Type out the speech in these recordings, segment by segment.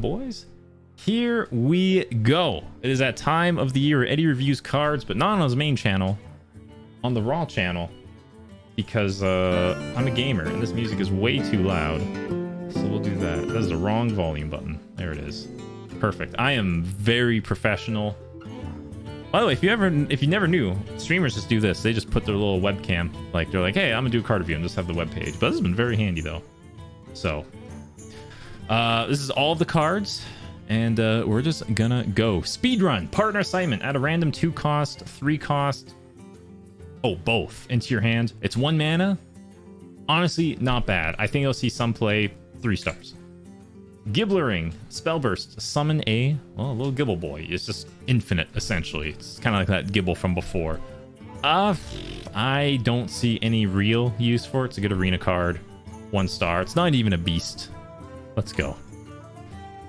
boys, here we go. It is that time of the year where Eddie reviews cards, but not on his main channel, on the Raw channel, because I'm a gamer and this music is way too loud. So we'll do that. That is the wrong volume button. There it is. Perfect. I am very professional. By the way, if you never knew, streamers just do this. They just put their little webcam, like they're like, hey, I'm gonna do a card review and just have the web page. But this has been very handy though. So this is all of the cards, and we're just gonna go speed run. Partner assignment at a random 2 cost, 3 cost. Oh, both into your hand. It's 1 mana. Honestly, not bad. I think you'll see some play 3 stars. Gibblering, Spellburst, summon a little Gibble boy. It's just infinite essentially. It's kind of like that Gibble from before. I don't see any real use for it. It's a good arena card. 1 star. It's not even a beast. Let's go.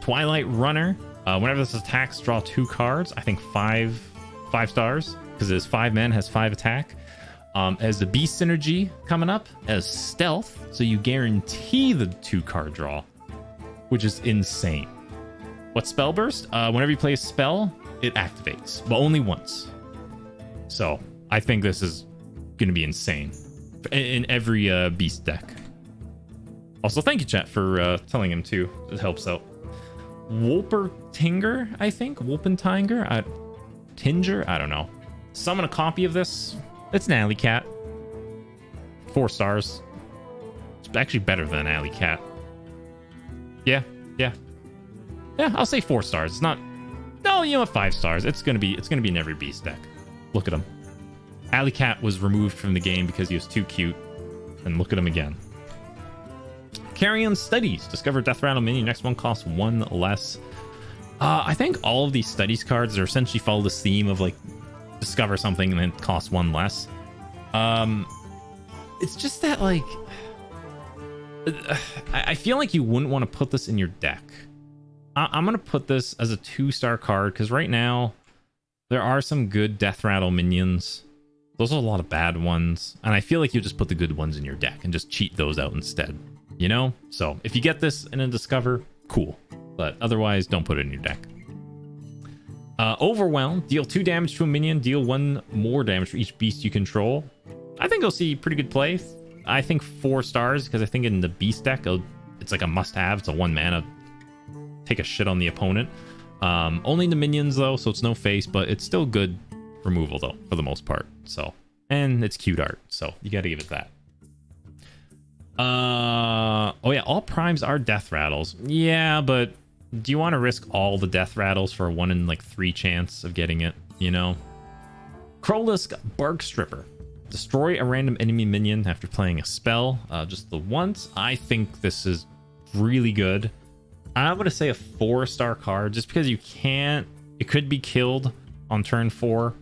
Twilight Runner. Whenever this attacks, draw 2 cards. I think 5 stars because it is 5 men, has 5 attack. As the beast synergy coming up as stealth, so you guarantee the 2 card draw, which is insane. What spell burst? Whenever you play a spell, it activates, but only once. So I think this is gonna be insane in every beast deck. Also, thank you, chat, for telling him too. It helps out. Wolpertinger, I think. Wolpentinger? Tinger? I don't know. Summon a copy of this. It's an alley cat. 4 stars. It's actually better than an alley cat. Yeah, I'll say 4 stars. It's not. No, you know what? 5 stars. It's gonna be in every beast deck. Look at him. Alley cat was removed from the game because he was too cute. And look at him again. Carrion Studies. Discover Death Rattle minion. Next one costs 1 less. I think all of these studies cards are essentially follow this theme of like discover something and then cost 1 less. It's just that like I feel like you wouldn't want to put this in your deck. I'm gonna put this as a 2-star card because right now there are some good Death Rattle minions. Those are a lot of bad ones, and I feel like you just put the good ones in your deck and just cheat those out instead. You know? So if you get this in a discover, cool. But otherwise, don't put it in your deck. Overwhelm. Deal 2 damage to a minion. Deal 1 more damage for each beast you control. I think you'll see pretty good play. I think 4 stars because I think in the beast deck, it's like a must-have. It's a 1 mana. Take a shit on the opponent. Only the minions though, so it's no face, but it's still good removal though for the most part. So, and it's cute art, so you got to give it that. Oh yeah, all primes are death rattles. Yeah, but do you want to risk all the death rattles for a 1 in like 3 chance of getting it? You know. Krolisk Bark Stripper. Destroy a random enemy minion after playing a spell. Just the once. I think this is really good. I'm gonna say a 4-star card just because you can't. It could be killed on turn 4,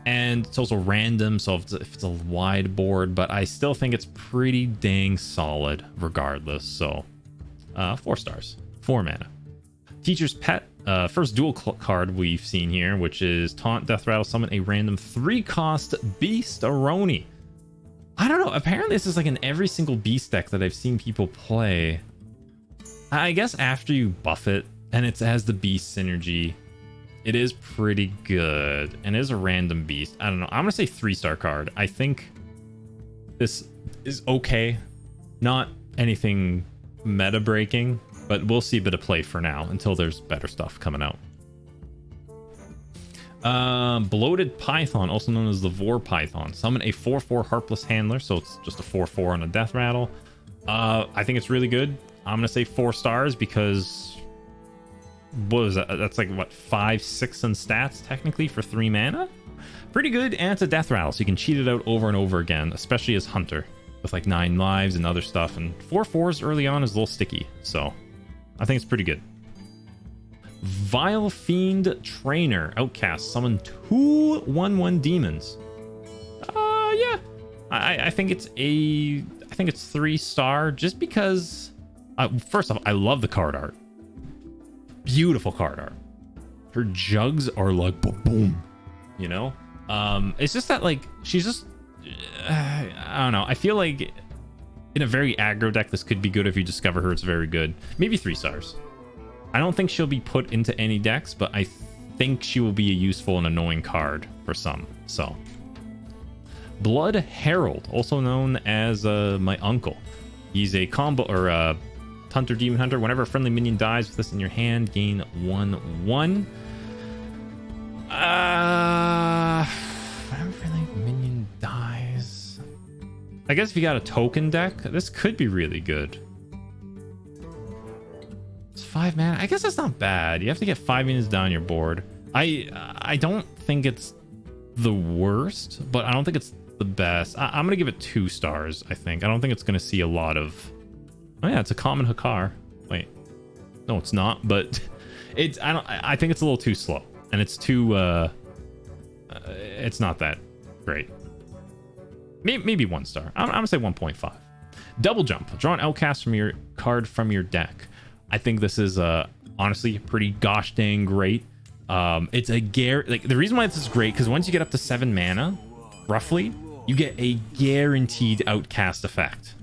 and it's also random. So if it's a wide board, but I still think it's pretty dang solid regardless. So 4 stars, 4 mana. Teacher's Pet. First dual card we've seen here, which is Taunt, Death Rattle, summon a random 3-cost Beast-Aroni. I don't know. Apparently this is like in every single beast deck that I've seen people play. I guess after you buff it and it has the beast synergy, it is pretty good. And it is a random beast. I don't know. I'm going to say 3-star card. I think this is okay. Not anything meta breaking, but we'll see a bit of play for now until there's better stuff coming out. Bloated Python, also known as the Vor Python. Summon a 4/4 Harpless Handler, so it's just a 4/4 on a death rattle. I think it's really good. I'm gonna say 4 stars because what is that? That's like what, 5, 6 in stats technically for 3 mana. Pretty good, and it's a death rattle, so you can cheat it out over and over again, especially as Hunter with like 9 lives and other stuff. And 4/4s early on is a little sticky, so I think it's pretty good. Vile Fiend Trainer. Outcast. Summon 2 1/1 demons. Yeah. I think it's 3-star just because first off, I love the card art. Beautiful card art. Her jugs are like boom, boom. You know? It's just that like she's just I don't know. I feel like in a very aggro deck this could be good if you discover her. It's very good. Maybe 3 stars. I don't think she'll be put into any decks, but I think she will be a useful and annoying card for some. So, Blood Herald, also known as my uncle. He's a combo or a hunter, demon hunter. Whenever a friendly minion dies with this in your hand, gain 1/1. Whenever a friendly minion dies, I guess if you got a token deck, this could be really good. It's 5 mana. I guess that's not bad. You have to get 5 minions down your board. I don't think it's the worst, but I don't think it's the best. I'm gonna give it 2 stars. I think. I don't think it's gonna see a lot of. Oh yeah, it's a common Hakar. Wait, no, it's not. But it's. I think it's a little too slow, and it's too. It's not that great. Maybe 1 star. I'm gonna say 1.5. Double jump. Draw an outcast from your card from your deck. I think this is honestly pretty gosh dang great. It's a like the reason why this is great because once you get up to 7 mana, roughly, you get a guaranteed outcast effect.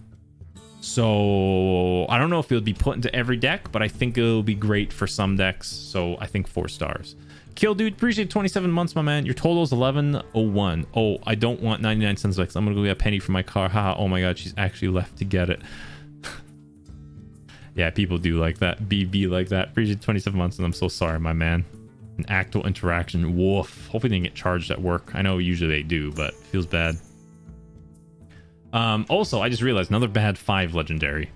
So I don't know if it'll be put into every deck, but I think it'll be great for some decks. So I think 4 stars. Kill dude, appreciate 27 months, my man. Your total is 1101. Oh, I don't want 99 cents because I'm gonna go get a penny for my car. Haha. Oh my god, she's actually left to get it. Yeah, people do like that. BB like that. Appreciate 27 months, and I'm so sorry, my man. An actual interaction. Woof. Hopefully they didn't get charged at work. I know usually they do, but it feels bad. Also, I just realized another bad 5 legendary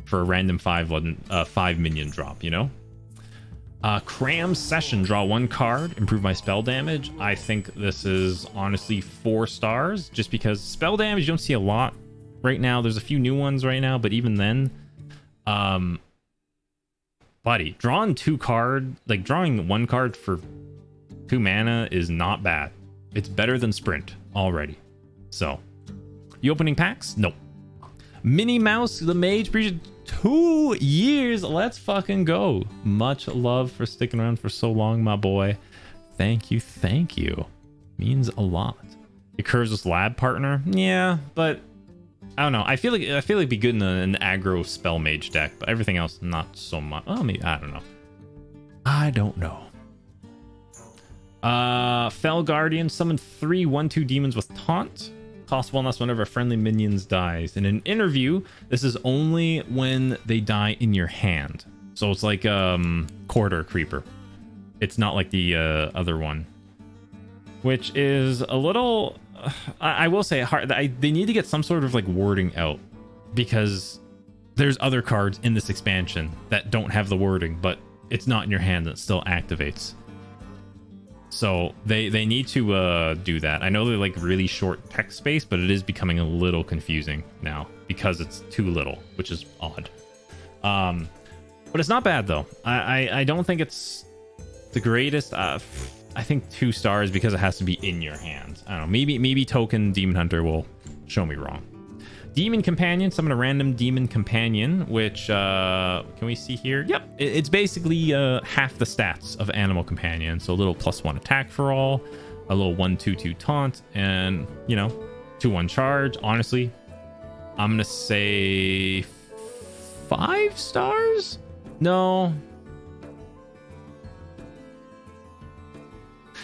for a random 5 minion drop, you know? Cram Session. Draw 1 card. Improve my spell damage. I think this is honestly 4 stars just because spell damage you don't see a lot right now. There's a few new ones right now, but even then, buddy, drawing 2 card, like drawing 1 card for 2 mana is not bad. It's better than Sprint already. So, you opening packs? Nope. Minnie Mouse, the Mage, appreciate 2 years. Let's fucking go. Much love for sticking around for so long, my boy. Thank you, thank you. Means a lot. Your Cursus lab partner? Yeah, but I don't know. I feel like it'd be good in an aggro spell mage deck, but everything else not so much. Oh, maybe I don't know. I don't know. Fell Guardian, summon 3 1/2 demons with taunt. Cost wellness whenever a friendly minions dies. In an interview, this is only when they die in your hand. So it's like Corridor Creeper. It's not like the other one, which is a little. I will say hard. They need to get some sort of like wording out because there's other cards in this expansion that don't have the wording, but it's not in your hand and it still activates. So they need to do that. I know they're like really short text space, but it is becoming a little confusing now because it's too little, which is odd. But it's not bad though. I don't think it's the greatest. I think 2 stars because it has to be in your hands. I don't know. Maybe Token Demon Hunter will show me wrong. Demon Companion. Summon a random Demon Companion, which can we see here? Yep. It's basically half the stats of Animal Companion. So a little +1 attack for all, a little 1/2/2 taunt, and you know, 2/1 charge. Honestly, I'm gonna say 5 stars. No.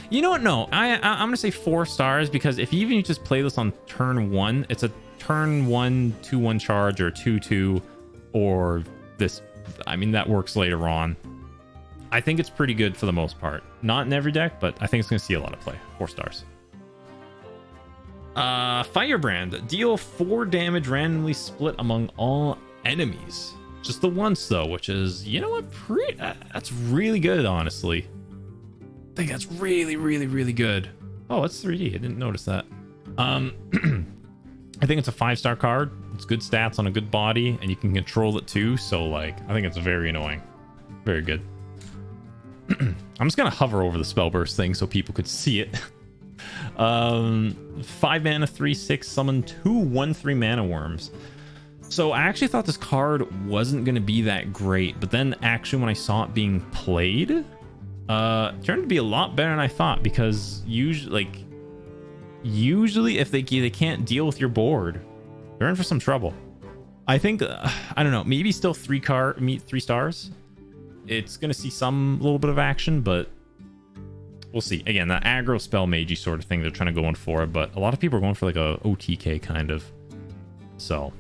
You know what? No, I'm gonna say 4 stars because if you just play this on turn 1, it's a turn 1 2/1 charge or 2/2 or this. I mean, that works later on. I think it's pretty good for the most part. Not in every deck, but I think it's gonna see a lot of play. 4 stars. Firebrand. Deal 4 damage randomly split among all enemies. Just the once though, which is, you know what? That's really good, honestly. I think that's really good. Oh, it's 3D. I didn't notice that. I think it's a 5-star card. It's good stats on a good body, and you can control it too. So, like, I think it's very annoying. Very good. I'm just gonna hover over the spell burst thing so people could see it. 5 mana, 3/6, summon 2 1/3 mana worms. So I actually thought this card wasn't gonna be that great, but then actually when I saw it being played, turned to be a lot better than I thought, because usually if they can't deal with your board, they're in for some trouble. I think I don't know, maybe still 3 stars. it's going to see some little bit of action, but we'll see. Again, that aggro spell magey sort of thing they're trying to go in for, but a lot of people are going for like a OTK kind of. So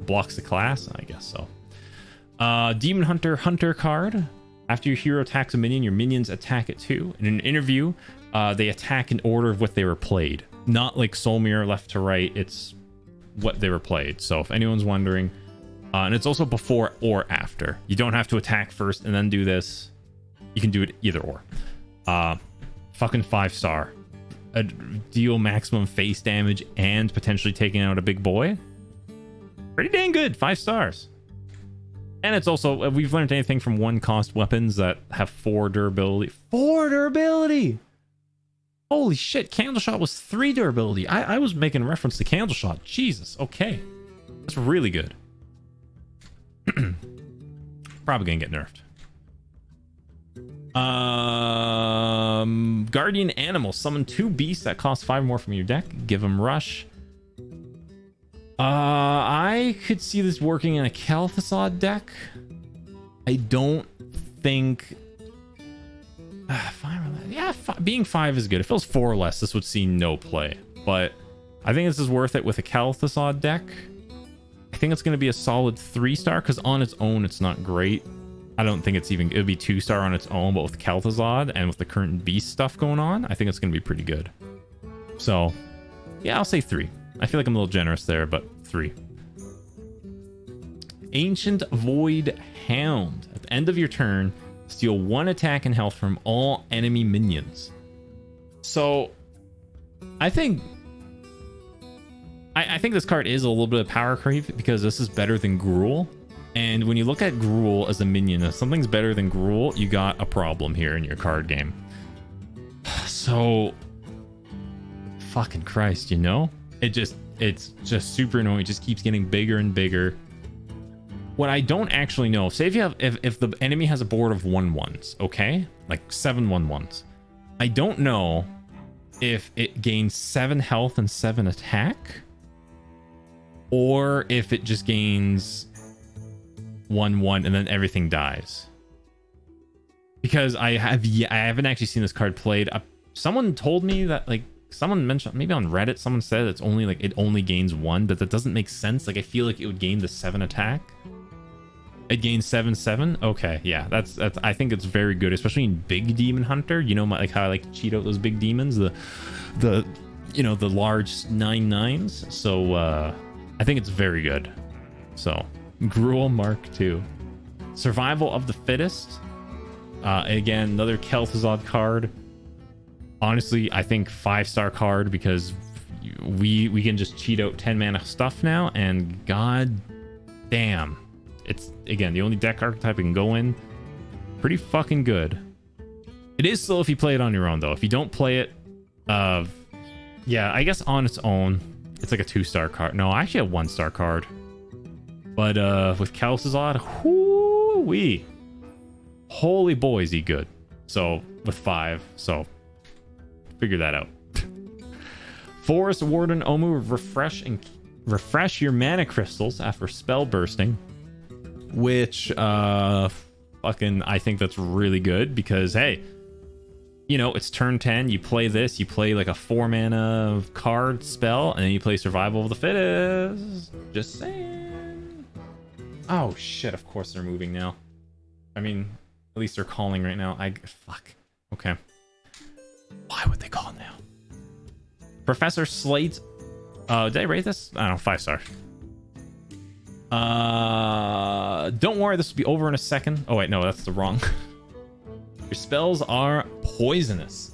blocks the class, I guess so. Demon Hunter card. After your hero attacks a minion, your minions attack it too. In an interview, they attack in order of what they were played. Not like Soul Mirror left to right, it's what they were played. So if anyone's wondering, and it's also before or after. You don't have to attack first and then do this. You can do it either or. Fucking 5-star. Deal maximum face damage and potentially taking out a big boy. Pretty dang good. 5 stars. And it's also, we've learned anything from 1-cost weapons that have 4 durability. 4 durability! Holy shit, Candle Shot was 3 durability. I was making reference to Candle Shot. Jesus, okay. That's really good. Probably gonna get nerfed. Guardian Animal. Summon 2 beasts that cost 5 more from your deck. Give them rush. I could see this working in a Kalthasad deck. I don't think... being 5 is good. If it was 4 or less, this would see no play. But I think this is worth it with a Kalthasad deck. I think it's going to be a solid 3-star, because on its own, it's not great. I don't think it's even... It would be 2-star on its own, but with Kalthasad and with the current beast stuff going on, I think it's going to be pretty good. So, yeah, I'll say 3. I feel like I'm a little generous there, but 3. Ancient Void Hound. At the end of your turn, steal 1 attack and health from all enemy minions. So, I think this card is a little bit of power creep because this is better than Gruul. And when you look at Gruul as a minion, if something's better than Gruul, you got a problem here in your card game. So, fucking Christ, you know? It's just super annoying. It just keeps getting bigger and bigger. What I don't actually know, say if the enemy has a board of 1/1s, okay? Like 7 1/1s. I don't know if it gains 7 health and 7 attack, or if it just gains 1/1 and then everything dies. Because I haven't actually seen this card played. Someone told me that, like, someone mentioned, maybe on Reddit, someone said it's only like it only gains 1, but that doesn't make sense. Like, I feel like it would gain the 7 attack. It gains 7/7. Okay, yeah, that's I think it's very good, especially in Big Demon Hunter. You know, like how I like to cheat out those big demons, the you know, the large 9/9s. So I think it's very good. So Gruul Mark II, Survival of the Fittest. Again, another Kel'Thuzad card. Honestly, I think 5-star card because we can just cheat out 10 mana stuff now, and god damn, it's again the only deck archetype it can go in. Pretty fucking good. It is slow if you play it on your own though. If you don't play it, yeah, I guess on its own, it's like a 2-star card. No, actually a 1-star card. But with Kel'Thuzad, whoo-wee. Holy boy, is he good. So with 5, so figure that out. Forest Warden Omu, refresh your mana crystals after spell bursting, which fucking I think that's really good because hey, you know, it's turn 10, you play this, you play like a 4 mana card spell, and then you play Survival of the Fittest. Just saying. Oh shit, of course they're moving now. I mean, at least they're calling right now. Fuck. Okay. Why would they call now? Professor Slate. Did I rate this? I don't know, 5 stars. Don't worry, this will be over in a second. Oh wait, no, that's the wrong. Your spells are poisonous.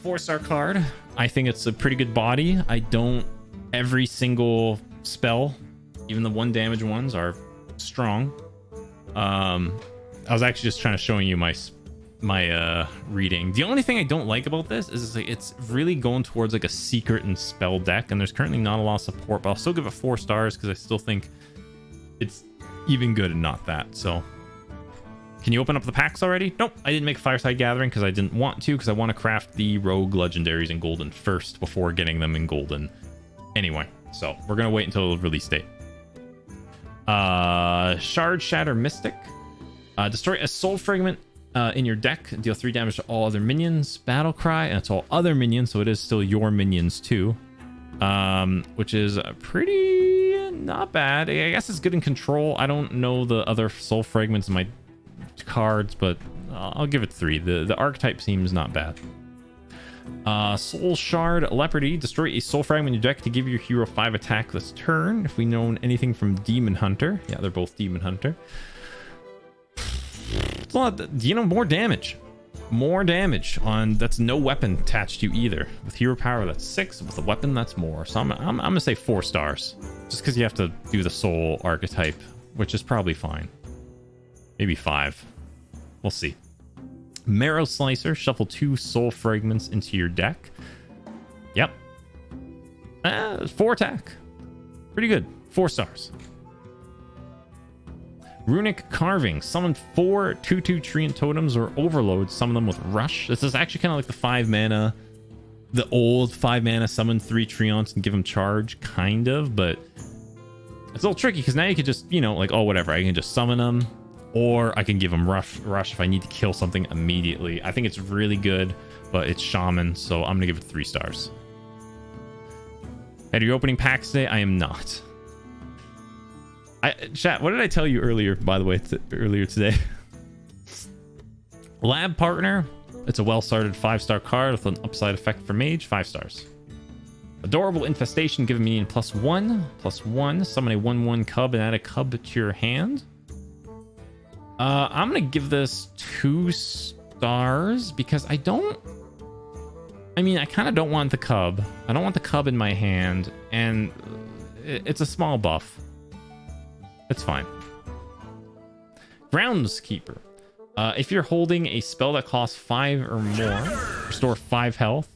4-star card. I think it's a pretty good body. I don't... Every single spell, even the 1 damage ones, are strong. I was actually just trying to show you my reading. The only thing I don't like about this is like it's really going towards like a secret and spell deck, and there's currently not a lot of support, but I'll still give it 4 stars because I still think it's even good and not that. So can you open up the packs already? Nope, I didn't make a Fireside Gathering because I didn't want to, because I want to craft the rogue legendaries in golden first before getting them in golden anyway. So we're gonna wait until the release date. Shard Shatter Mystic. Destroy a soul fragment in your deck. Deal 3 damage to all other minions. Battle cry, and it's all other minions, so it is still your minions too. Which is pretty not bad. I guess it's good in control. I don't know the other soul fragments in my cards, but I'll give it 3. The archetype seems not bad. Soul Shard Leopardy. Destroy a soul fragment in your deck to give your hero 5 attack this turn. If we know anything from Demon Hunter. Yeah, they're both Demon Hunter. It's a lot, more damage. More damage on that's no weapon attached to you either. With hero power, that's 6. With a weapon, that's more. So I'm gonna say 4 stars. Just because you have to do the soul archetype, which is probably fine. Maybe 5. We'll see. Marrow Slicer. Shuffle 2 soul fragments into your deck. Yep. 4 attack. Pretty good. 4 stars. Runic Carving. Summon 4 2/2 Treant Totems or Overload. Summon them with Rush. This is actually kind of like the 5 mana. The old 5 mana summon 3 Treants and give them charge, kind of. But it's a little tricky because now you can just, like, oh, whatever. I can just summon them. Or I can give them rush if I need to kill something immediately. I think it's really good, but it's Shaman, so I'm going to give it 3 stars. Are you opening packs today? I am not. Chat, what did I tell you earlier, by the way, earlier today? Lab Partner. It's a well-started 5-star card with an upside effect for Mage. 5 stars. Adorable Infestation. Give a minion +1/+1. Summon a 1/1 cub and add a cub to your hand. I'm gonna give this 2 stars because I kind of don't want the cub. I don't want the cub in my hand, and it's a small buff. It's fine. Groundskeeper. If you're holding a spell that costs 5 or more, restore 5 health.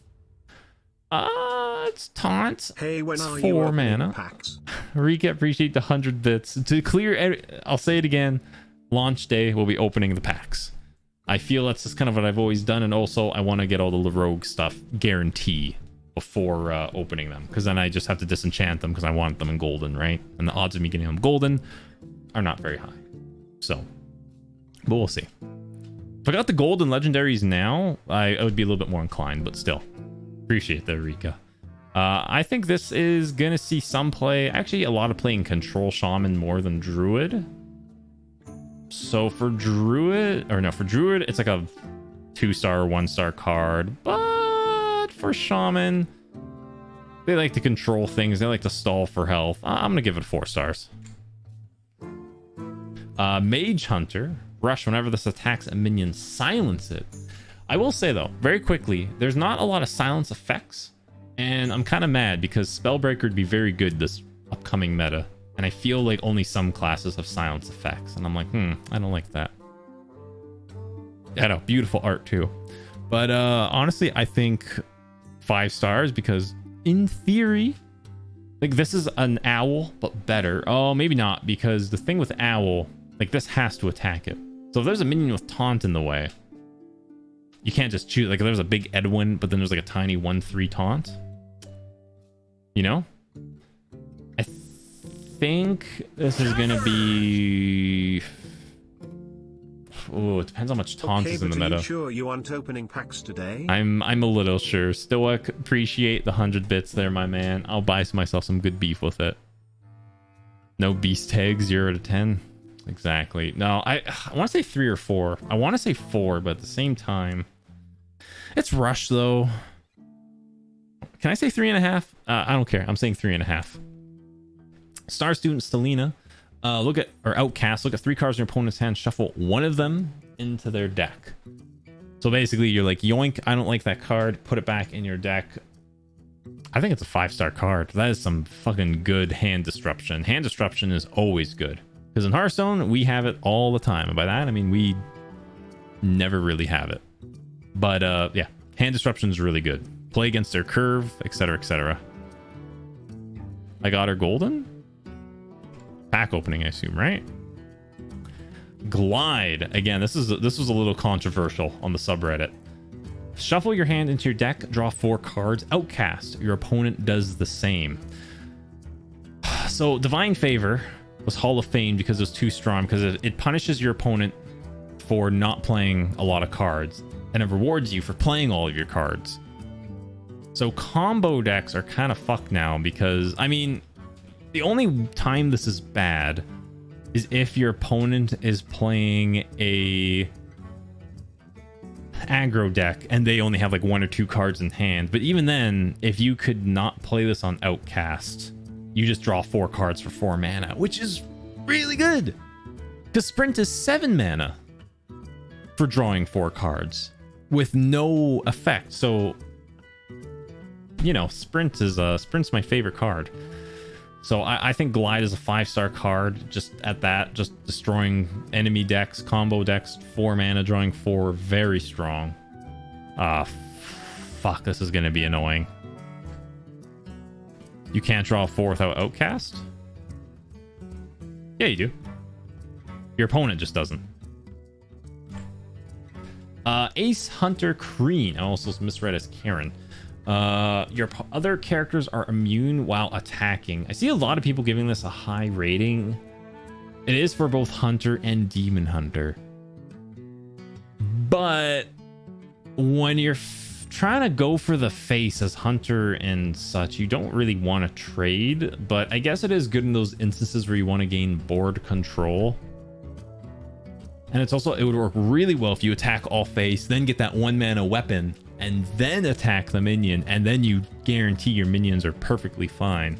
It's taunt. Hey, when it's are 4 you mana. Packs? Rika, appreciate the 100 bits. To clear, I'll say it again. Launch day, we'll be opening the packs. I feel that's just kind of what I've always done, and also I want to get all the rogue stuff guarantee before opening them, because then I just have to disenchant them because I want them in golden, right? And the odds of me getting them golden are not very high. So, but we'll see. If I got the golden legendaries now, I would be a little bit more inclined, but still. Appreciate that, Rika. I think this is going to see some play, actually a lot of play in Control Shaman more than Druid. So for Druid, it's like a 2-star or 1-star card. But for Shaman, they like to control things. They like to stall for health. I'm going to give it 4 stars. Mage Hunter. Rush whenever this attacks a minion. Silence it. I will say, though, very quickly, there's not a lot of silence effects. And I'm kind of mad because Spellbreaker would be very good this upcoming meta. And I feel like only some classes have silence effects. And I'm like, I don't like that. I know, beautiful art too. But honestly, I think 5 stars because in theory, like this is an owl, but better. Oh, maybe not, because the thing with owl, like this has to attack it. So if there's a minion with taunt in the way, you can't just choose. Like there's a big Edwin, but then there's like a tiny 1/3 taunt. You know? I think this is gonna be. Oh, it depends how much taunt is in the meta. Are you sure you aren't opening packs today? I'm a little sure. Stoic, appreciate the 100 bits there, my man. I'll buy myself some good beef with it. No beast tag, 0 to 10. Exactly. No, I want to say 3 or 4. I want to say 4, but at the same time, it's Rush though. Can I say 3.5? I don't care. I'm saying 3.5. Star Student Stelina. Outcast. Look at 3 cards in your opponent's hand. Shuffle one of them into their deck. So basically, you're like, yoink, I don't like that card. Put it back in your deck. I think it's a 5-star card. That is some fucking good hand disruption. Hand disruption is always good. Because in Hearthstone, we have it all the time. And by that, I mean, we never really have it. But yeah, hand disruption is really good. Play against their curve, etc., etc. I got her golden? Pack opening, I assume, right? Glide. Again, this was a little controversial on the subreddit. Shuffle your hand into your deck, draw 4 cards. Outcast. Your opponent does the same. So Divine Favor was Hall of Fame because it was too strong, because it punishes your opponent for not playing a lot of cards, and it rewards you for playing all of your cards. So combo decks are kind of fucked now because, I mean, the only time this is bad is if your opponent is playing a aggro deck and they only have like 1 or 2 cards in hand. But even then, if you could not play this on Outcast, you just draw 4 cards for 4 mana, which is really good. Because Sprint is 7 mana for drawing 4 cards with no effect. So, you know, Sprint's my favorite card. So I think Glide is a 5-star card. Just at that, just destroying enemy decks, combo decks, 4 mana, drawing 4, very strong. Fuck, this is gonna be annoying. You can't draw 4 without Outcast? Yeah, you do. Your opponent just doesn't. Ace Hunter Kreen. I also misread as Karen. Your other characters are immune while attacking. I see a lot of people giving this a high rating. It is for both Hunter and Demon Hunter. But when you're trying to go for the face as Hunter and such, you don't really want to trade. But I guess it is good in those instances where you want to gain board control. And it's also, it would work really well if you attack all face, then get that 1 mana weapon, and then attack the minion, and then you guarantee your minions are perfectly fine.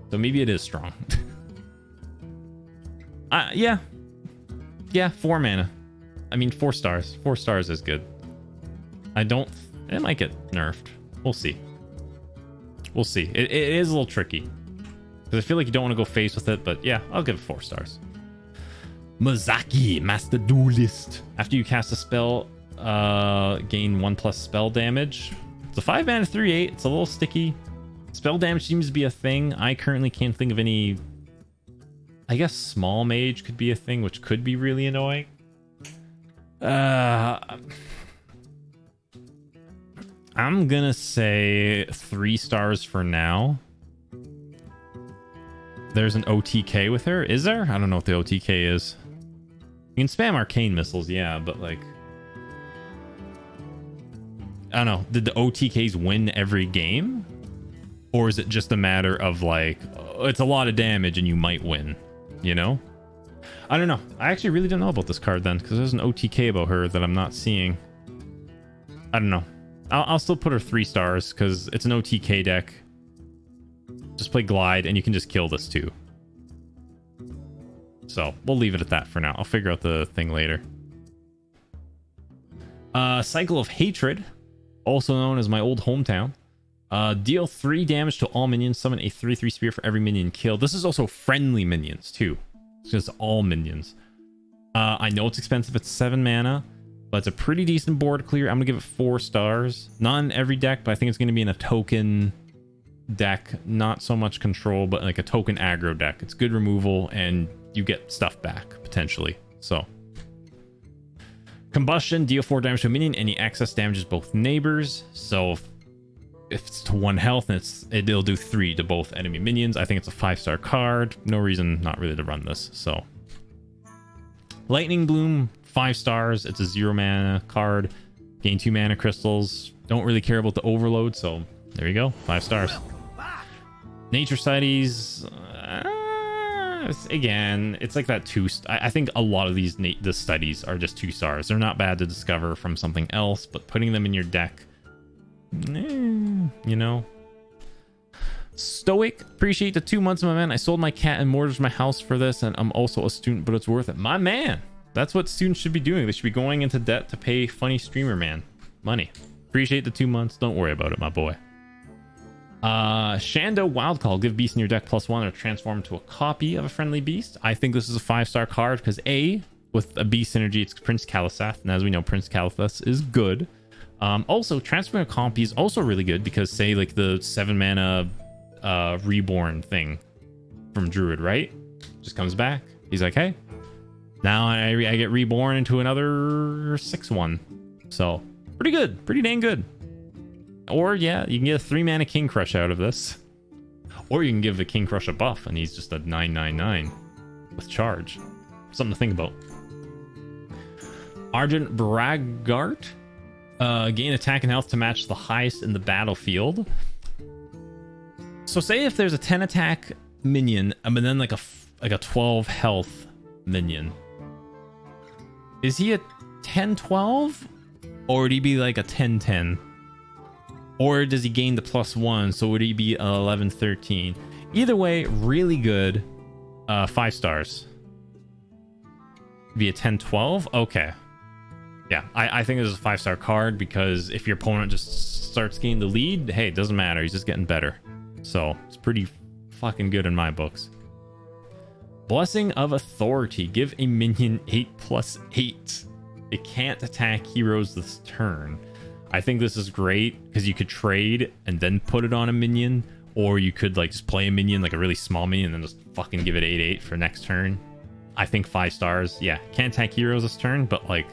So maybe it is strong. Yeah, 4 mana. I mean, 4 stars. 4 stars is good. It might get nerfed. We'll see. We'll see. It is a little tricky, because I feel like you don't want to go face with it, but yeah, I'll give it 4 stars. Mazaki, Master Duelist. After you cast a spell, gain 1+ spell damage. It's a 5 mana 3/8. It's a little sticky. Spell damage seems to be a thing. I currently can't think of any. I guess small mage could be a thing, which could be really annoying. I'm gonna say 3 stars for now. There's an OTK with her. Is there? I don't know what the OTK is. You can spam arcane missiles, yeah, but like, I don't know. Did the OTKs win every game? Or is it just a matter of like, it's a lot of damage and you might win, you know? I don't know. I actually really don't know about this card then, because there's an OTK about her that I'm not seeing. I don't know. I'll still put her 3 stars because it's an OTK deck. Just play Glide and you can just kill this too. So we'll leave it at that for now. I'll figure out the thing later. Cycle of Hatred, also known as my old hometown. Deal 3 damage to all minions. Summon a 3/3 spear for every minion killed. This is also friendly minions too. It's just all minions. I know it's expensive. It's 7 mana, but it's a pretty decent board clear. I'm gonna give it 4 stars. Not in every deck, but I think it's gonna be in a token deck. Not so much control, but like a token aggro deck. It's good removal and you get stuff back potentially. So Combustion, deal 4 damage to a minion. Any excess damages both neighbors. So if it's to 1 health, and it'll do 3 to both enemy minions. I think it's a 5-star card. No reason not really to run this. So Lightning Bloom, 5 stars. It's a 0 mana card. Gain 2 mana crystals. Don't really care about the overload, so there you go. 5 stars. Nature Studies. Again, it's like that 2. I think a lot of these the studies are just 2 stars. They're not bad to discover from something else, but putting them in your deck, you know. Stoic, appreciate the 2 months, my man. I sold my cat and mortgaged my house for this, and I'm also a student, but it's worth it. My man, that's what students should be doing. They should be going into debt to pay funny streamer man money. Appreciate the 2 months. Don't worry about it, my boy. Shando Wildcall, give beast in your deck +1 or transform into a copy of a friendly beast. I think this is a 5-star card because with a beast synergy, it's Prince Calisath, and as we know, Prince Calisath is good. Also, transferring a copy is also really good because, say, like the 7 mana reborn thing from Druid, right? Just comes back. He's like, hey, now I get reborn into another 6/1. So pretty good, pretty dang good. Or yeah, you can get a 3 mana King Crush out of this, or you can give the King Crush a buff and he's just a 9/9/9 with charge. Something to think about. Argent Braggart. Gain attack and health to match the highest in the battlefield. So say if there's a 10 attack minion, but then like a 12 health minion. Is he a 10-12? Or would he be like a 10-10? Or does he gain the +1? So would he be 11-13? Either way, really good. 5 stars. Be a 10-12? Okay. Yeah, I think this is a 5-star card because if your opponent just starts gaining the lead, hey, it doesn't matter. He's just getting better. So it's pretty fucking good in my books. Blessing of Authority. Give a minion 8+8. It can't attack heroes this turn. I think this is great because you could trade and then put it on a minion, or you could like just play a minion, like a really small minion, and then just fucking give it 8/8 for next turn. I think 5 stars. Yeah, can't attack heroes this turn, but like,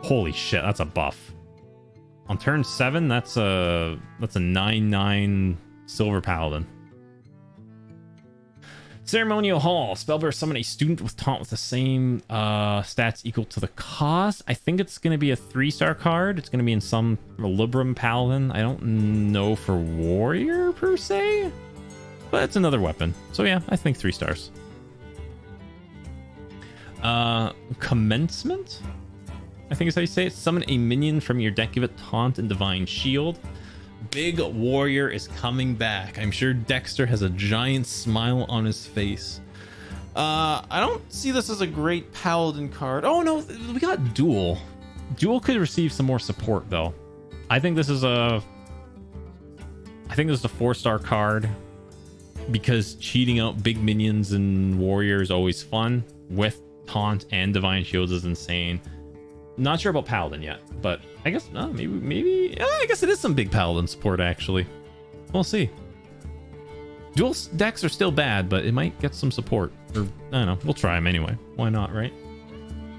holy shit, that's a buff. On turn 7, that's a 9/9 Silver Paladin. Ceremonial Hall. Spellburst summon a student with taunt with the same stats equal to the cost. I think it's going to be a 3-star card. It's going to be in some Libram Paladin. I don't know for Warrior per se, but it's another weapon. So yeah, I think 3 stars. Commencement? I think is how you say it. Summon a minion from your deck, give it taunt and divine shield. Big Warrior is coming back. I'm sure Dexter has a giant smile on his face. I don't see this as a great Paladin card. Oh no, we got Duel. Duel could receive some more support though. I think this is a 4-star card because cheating out big minions and Warrior is always fun. With taunt and divine shields is insane. Not sure about Paladin yet, but I guess maybe I guess it is some big Paladin support actually. We'll see. Dual decks are still bad, but it might get some support. Or I don't know. We'll try them anyway. Why not, right?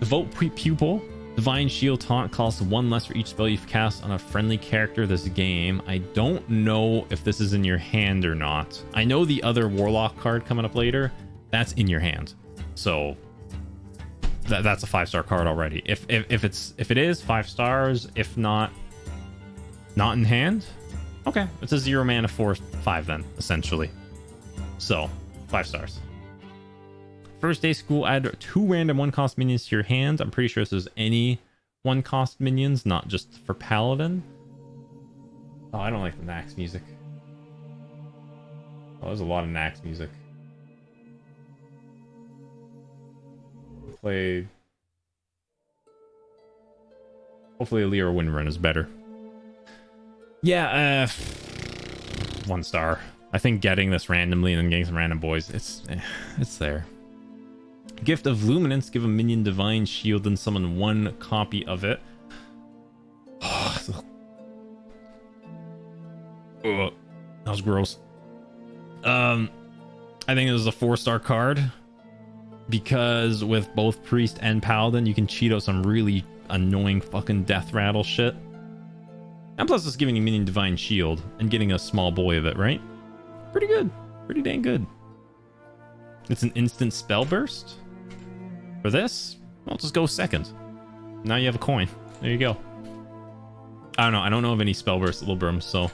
Devote Pupil. Divine Shield taunt costs 1 less for each spell you've cast on a friendly character this game. I don't know if this is in your hand or not. I know the other Warlock card coming up later, that's in your hand. So that's a 5-star card already. If it is 5 stars, if not in hand, okay, it's a 0 mana 4/5 then essentially. So 5 stars. First day school, add 2 random 1-cost minions to your hand. I'm pretty sure this is any 1-cost minions, not just for Paladin. Oh, I don't like the Nax music. Oh, there's a lot of Nax music. Played. Hopefully Allure Windrun is better. Yeah, 1 star. I think getting this randomly and then getting some random boys, it's there. Gift of Luminance. Give a minion divine shield and summon 1 copy of it. Ugh, that was gross. I think this is a 4-star card. Because with both Priest and Paladin, you can cheat out some really annoying fucking death rattle shit. And plus it's giving you minion divine shield and getting a small boy of it, right? Pretty good. Pretty dang good. It's an instant spell burst. For this, I'll just go second. Now you have a coin. There you go. I don't know. I don't know of any spell burst Librams, so.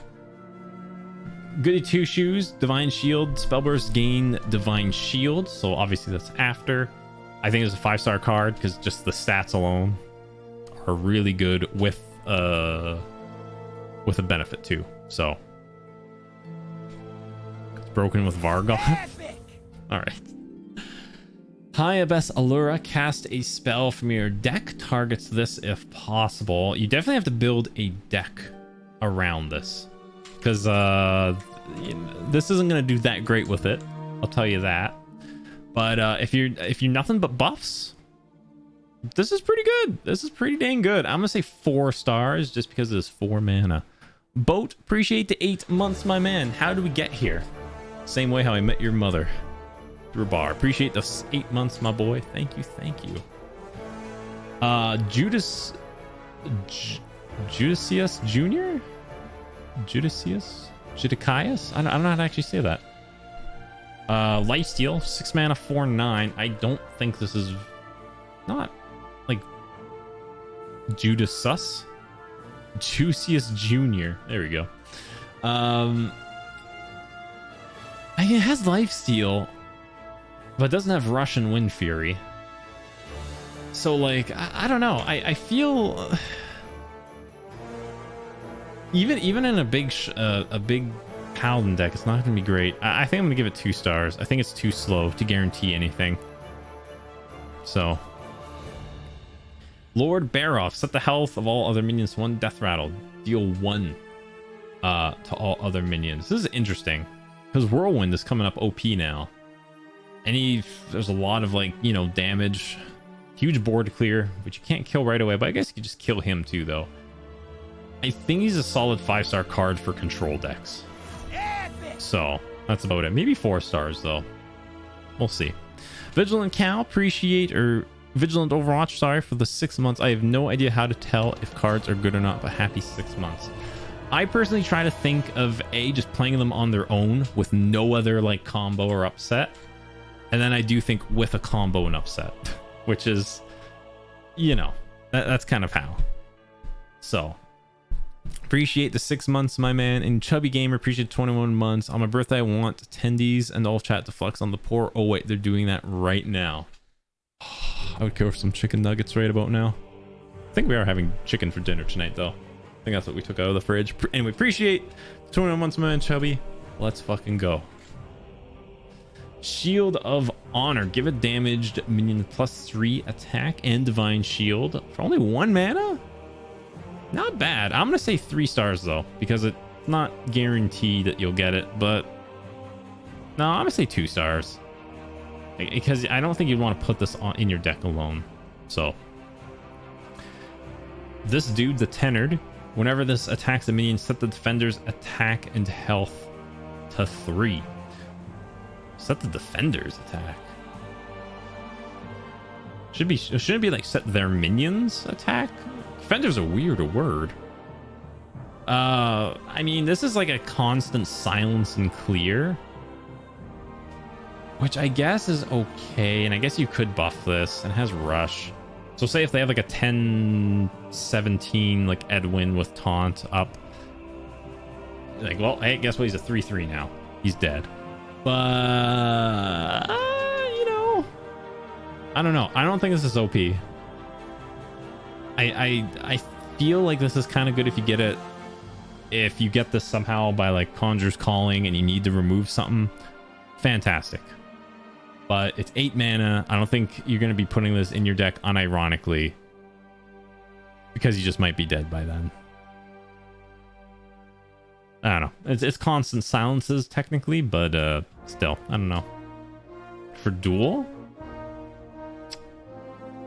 Goody 2 Shoes, Divine Shield, Spellburst gain Divine Shield, so obviously that's after. I think it's a 5-star card because just the stats alone are really good with a benefit too. So it's broken with Vargoth. All right. Hi, Abyss Allura. Cast a spell from your deck. Targets this if possible. You definitely have to build a deck around this. Because this isn't going to do that great with it, I'll tell you that. But if you're nothing but buffs, this is pretty good. This is pretty dang good. I'm gonna say 4 stars just because it is 4 mana. Boat, appreciate the 8 months, my man. How did we get here? Same way how I met your mother, through a bar. Appreciate the 8 months, my boy. Thank you, thank you. Judicius Jr. Judicius? I don't know how to actually say that. Lifesteal, 6 mana, 4/9. I don't think this is not like Judas Sus. Juiciest Junior. There we go. It has Lifesteal, but it doesn't have Rush and Wind Fury. So, like, I don't know. I feel even in a big Paladin deck, it's not going to be great. I think I'm going to give it 2 stars. I think it's too slow to guarantee anything. So, Lord Baroff, set the health of all other minions to 1 death rattle. Deal 1 to all other minions. This is interesting because Whirlwind is coming up OP now. There's a lot of, like, you know, damage. Huge board clear, which you can't kill right away, but I guess you could just kill him too, though. I think he's a solid 5-star card for control decks. So that's about it. Maybe 4 stars though. We'll see. Vigilant Vigilant Overwatch, sorry for the 6 months. I have no idea how to tell if cards are good or not, but happy 6 months. I personally try to think of just playing them on their own with no other, like, combo or upset, and then I do think with a combo and upset, which is, you know, that's kind of how. So appreciate the 6 months, my man. And Chubby Gamer, appreciate 21 months. On my birthday, I want attendees and all chat to flex on the poor. Oh wait, they're doing that right now. I would go for some chicken nuggets right about now. I think we are having chicken for dinner tonight, though. I think that's what we took out of the fridge. Anyway, appreciate 21 months, my man Chubby. Let's fucking go. Shield of Honor. Give a damaged minion +3 attack and divine shield for only 1 mana? Not bad. I'm gonna say 3 stars though, because it's not guaranteed that you'll get it, but no, I'm gonna say 2 stars, because I don't think you'd want to put this in your deck alone. So this dude's a Tenor. Whenever this attacks the minion, set the defender's attack and health to 3. Set the defender's attack. Shouldn't it be like set their minions attack? Defender's a weird word. I mean, this is like a constant silence and clear, which I guess is okay, and I guess you could buff this, and it has rush. So say if they have like a 10-17 like Edwin with taunt up, like, well, hey, guess what, he's a 3/3 now, he's dead. But you know, I don't know. I don't think this is OP. I feel like this is kind of good if you get it, if you get this somehow by like Conjurer's Calling and you need to remove something. Fantastic. But it's 8 mana. I don't think you're going to be putting this in your deck unironically, because you just might be dead by then. I don't know. It's constant silences technically, but still, I don't know. For duel?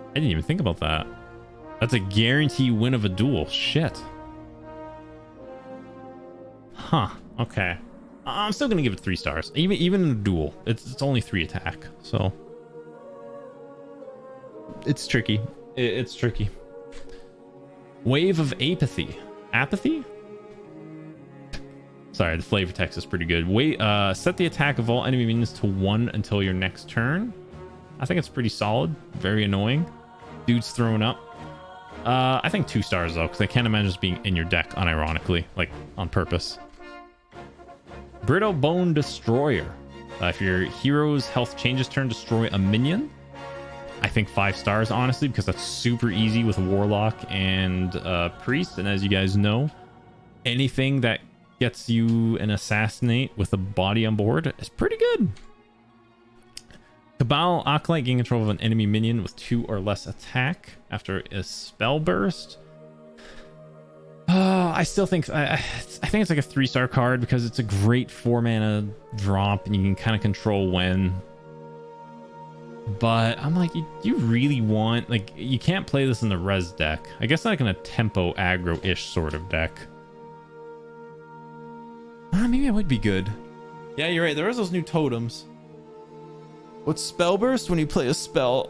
I didn't even think about that. That's a guarantee win of a duel. Shit. Huh. Okay. I'm still gonna give it 3 stars. Even in a duel, it's only 3 attack, so it's tricky. It's tricky. Wave of Apathy. Apathy? Sorry, the flavor text is pretty good. Set the attack of all enemy minions to 1 until your next turn. I think it's pretty solid. Very annoying. Dude's thrown up. I think 2 stars though, because I can't imagine this being in your deck unironically, like on purpose. Brittle Bone Destroyer. If your hero's health changes turn, destroy a minion. I think 5 stars, honestly, because that's super easy with Warlock and Priest. And as you guys know, anything that gets you an assassinate with a body on board is pretty good. Cabal Acolyte, gain control of an enemy minion with 2 or less attack after a spell burst. I still think I think it's like a 3-star card because it's a great 4 mana drop and you can kind of control when. But I'm like, you really want, like, you can't play this in the res deck. I guess like in a tempo aggro-ish sort of deck. Maybe it would be good. Yeah, you're right. There is those new totems. What's spell burst? When you play a spell,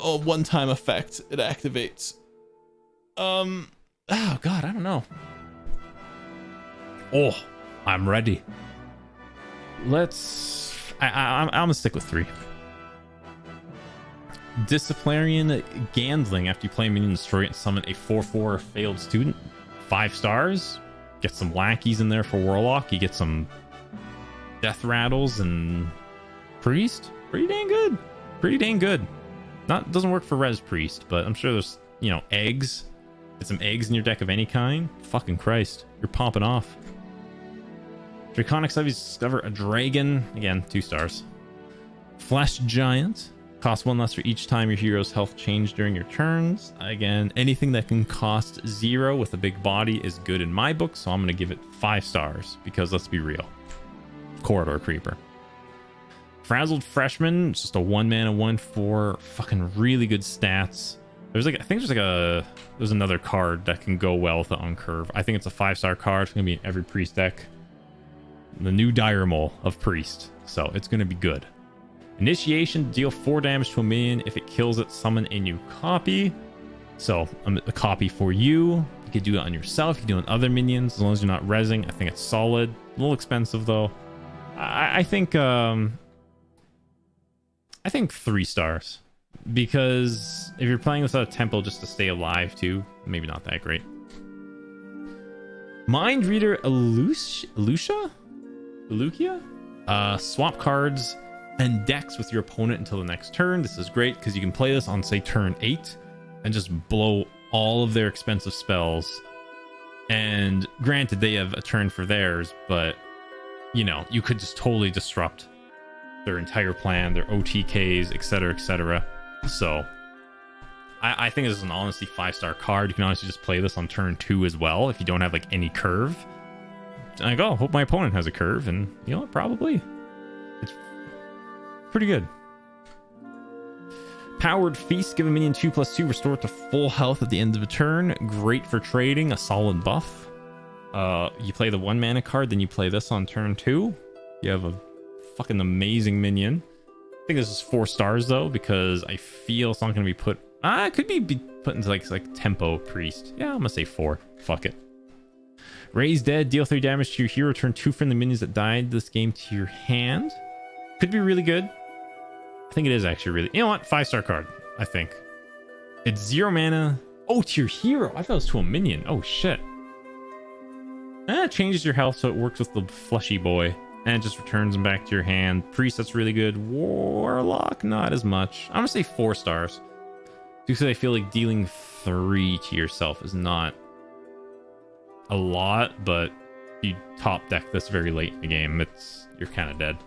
a one-time effect, it activates. Oh god, I don't know. Oh, I'm ready. I'm gonna stick with 3. Disciplinarian Gandling. After you play a minion, destroy it and summon a 4/4 failed student. 5 stars. Get some lackeys in there for Warlock. You get some Death Rattles and Priest. Pretty dang good. Pretty dang good. Doesn't work for Res Priest, but I'm sure there's, you know, eggs. Get some eggs in your deck of any kind. Fucking Christ. You're popping off. Draconic Scythe, discover a dragon. Again, 2 stars. Flesh Giant. Cost 1 less for each time your hero's health changed during your turns. Again, anything that can cost 0 with a big body is good in my book, so I'm going to give it 5 stars because let's be real. Corridor Creeper. Frazzled Freshman, it's just a 1-mana 1/4, fucking really good stats. There's another card that can go well with the Uncurve. I think it's a 5-star card. It's going to be in every Priest deck. The new Dire Mole of Priest, so it's going to be good. Initiation, deal 4 damage to a minion. If it kills it, summon a new copy. So a copy for you. You could do it on yourself. You can do it on other minions as long as you're not rezzing. I think it's solid. A little expensive though. I think 3 stars, because if you're playing without a tempo just to stay alive too, maybe not that great. Mind Reader Lucia? Swap cards and decks with your opponent until the next turn. This is great because you can play this on, say, turn 8 and just blow all of their expensive spells. And granted, they have a turn for theirs, but you know, you could just totally disrupt their entire plan, their OTKs, etc., etc. So I think this is an honestly 5-star card. You can honestly just play this on turn 2 as well if you don't have like any curve. Like, oh, hope my opponent has a curve, and you know what, probably. It's pretty good. Powered Feast, give a minion 2/2, restore it to full health at the end of a turn. Great for trading, a solid buff. You play the 1-mana card, then you play this on turn 2. You have a fucking amazing minion. I think this is 4 stars though, because I feel it's not going to be put. It could be put into like tempo Priest. Yeah, I'm gonna say 4. Fuck it. Raise Dead, deal 3 damage to your hero. Return 2 friendly minions that died this game to your hand. Could be really good. I think it is actually really. You know what? 5-star card. I think it's 0 mana. Oh, to your hero. I thought it was to a minion. Oh shit. It changes your health so it works with the fleshy boy, and it just returns them back to your hand. Priest, that's really good. Warlock, not as much. I'm gonna say 4 stars because I feel like dealing 3 to yourself is not a lot, but you top deck this very late in the game, you're kind of dead.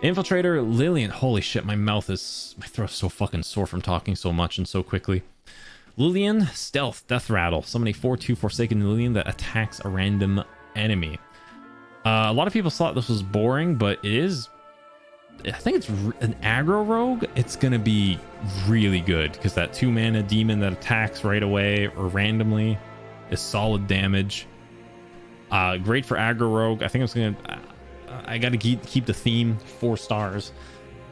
Infiltrator Lillian. Holy shit, my throat's so fucking sore from talking so much and so quickly. Lillian, Stealth, Death Rattle. Summon a 4/2 Forsaken Lillian that attacks a random enemy. A lot of people thought this was boring, but it is. I think it's an aggro rogue. It's gonna be really good because that 2-mana demon that attacks right away or randomly is solid damage. Great for aggro rogue. I think it's gonna. I gotta keep the theme 4 stars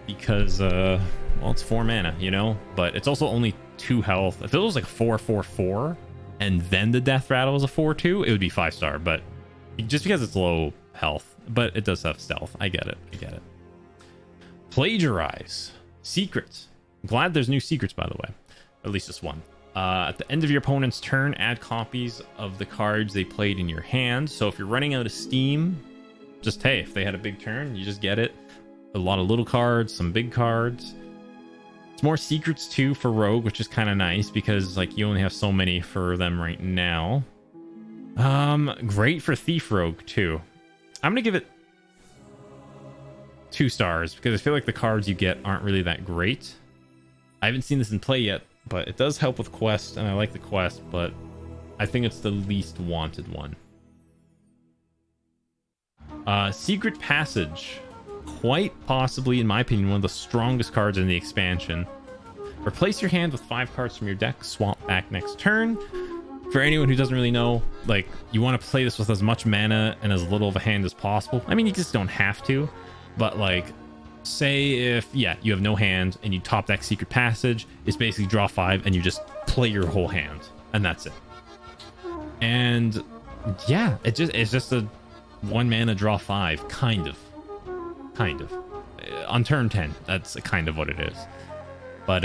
because well, it's 4 mana, you know, but it's also only 2 health. If it was like 4/4/4 and then the Death Rattle was a 4/2, it would be 5-star, but just because it's low health, but it does have stealth. I get it. Plagiarize Secrets. I'm glad there's new secrets, by the way, at least just one. At the end of your opponent's turn, add copies of the cards they played in your hand. So if you're running out of steam, just, hey, if they had a big turn, you just get it. A lot of little cards, some big cards. It's more secrets too for Rogue, which is kind of nice because like you only have so many for them right now. Great for Thief Rogue too. I'm gonna give it 2 stars because I feel like the cards you get aren't really that great. I haven't seen this in play yet, but it does help with quest, and I like the quest, but I think it's the least wanted one. Secret Passage. Quite possibly, in my opinion, one of the strongest cards in the expansion. Replace your hand with 5 cards from your deck, swap back next turn. For anyone who doesn't really know, like, you want to play this with as much mana and as little of a hand as possible. I mean, you just don't have to, but like, say if, yeah, you have no hand and you top deck Secret Passage, it's basically draw 5 and you just play your whole hand, and that's it. And yeah, it's just a 1 mana draw 5, kind of. on turn 10. That's kind of what it is. But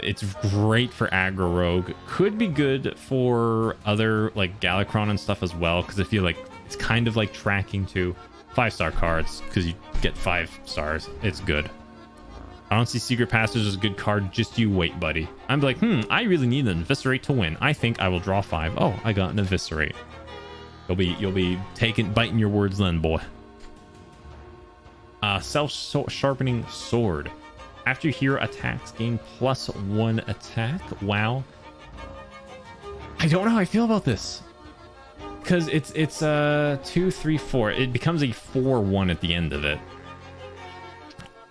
it's great for aggro rogue. Could be good for other like Galakron and stuff as well, because I feel like it's kind of like tracking to 5-star cards because you get 5 stars. It's good. I don't see Secret Passage as a good card. Just you wait, buddy. I'm like, I really need an Eviscerate to win. I think I will draw 5. Oh, I got an Eviscerate. You'll be biting your words then, boy. Self-sharpening sword. After your hero attacks, gain +1 attack. Wow. I don't know how I feel about this. Because it's 2, 3, 4. It becomes a 4/1 at the end of it.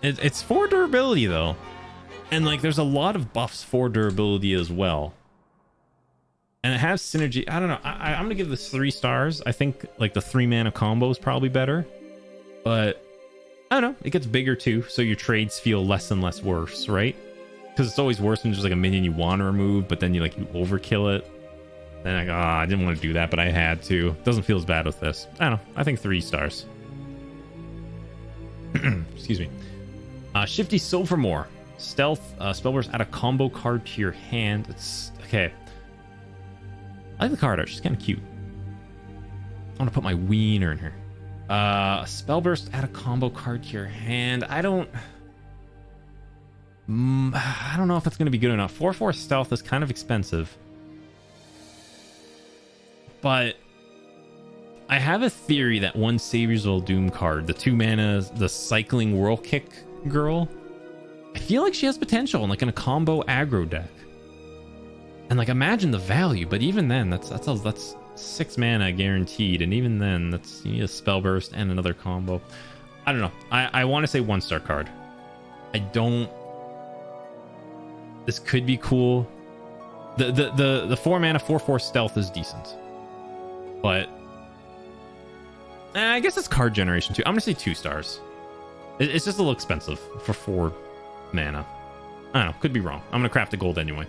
It's 4 durability though. And like there's a lot of buffs for durability as well. And it has synergy. I don't know. I'm gonna give this 3 stars. I think like the 3-mana combo is probably better. But I don't know. It gets bigger too, so your trades feel less and less worse, right? Because it's always worse when there's like a minion you want to remove, but then you overkill it. Then I didn't want to do that, but I had to. Doesn't feel as bad with this. I don't know. I think 3 stars. Excuse me. Shifty Silvermore. Stealth. Spellburst, add a combo card to your hand. It's okay. I like the card art. She's kind of cute. I want to put my wiener in her. Spellburst, add a combo card to your hand. I don't know if that's going to be good enough. 4/4 stealth is kind of expensive. But I have a theory that one Saviors of Doom card, the 2 mana, the cycling whirl kick girl, I feel like she has potential in like in a combo aggro deck. And like imagine the value, but even then that's 6 mana guaranteed, and even then that's you need a Spellburst and another combo. I don't know. I want to say 1-star card. This could be cool. The 4 mana 4/4 stealth is decent. But I guess it's card generation too. I'm gonna say 2 stars. It's just a little expensive for 4 mana. I don't know. Could be wrong. I'm gonna craft a gold anyway.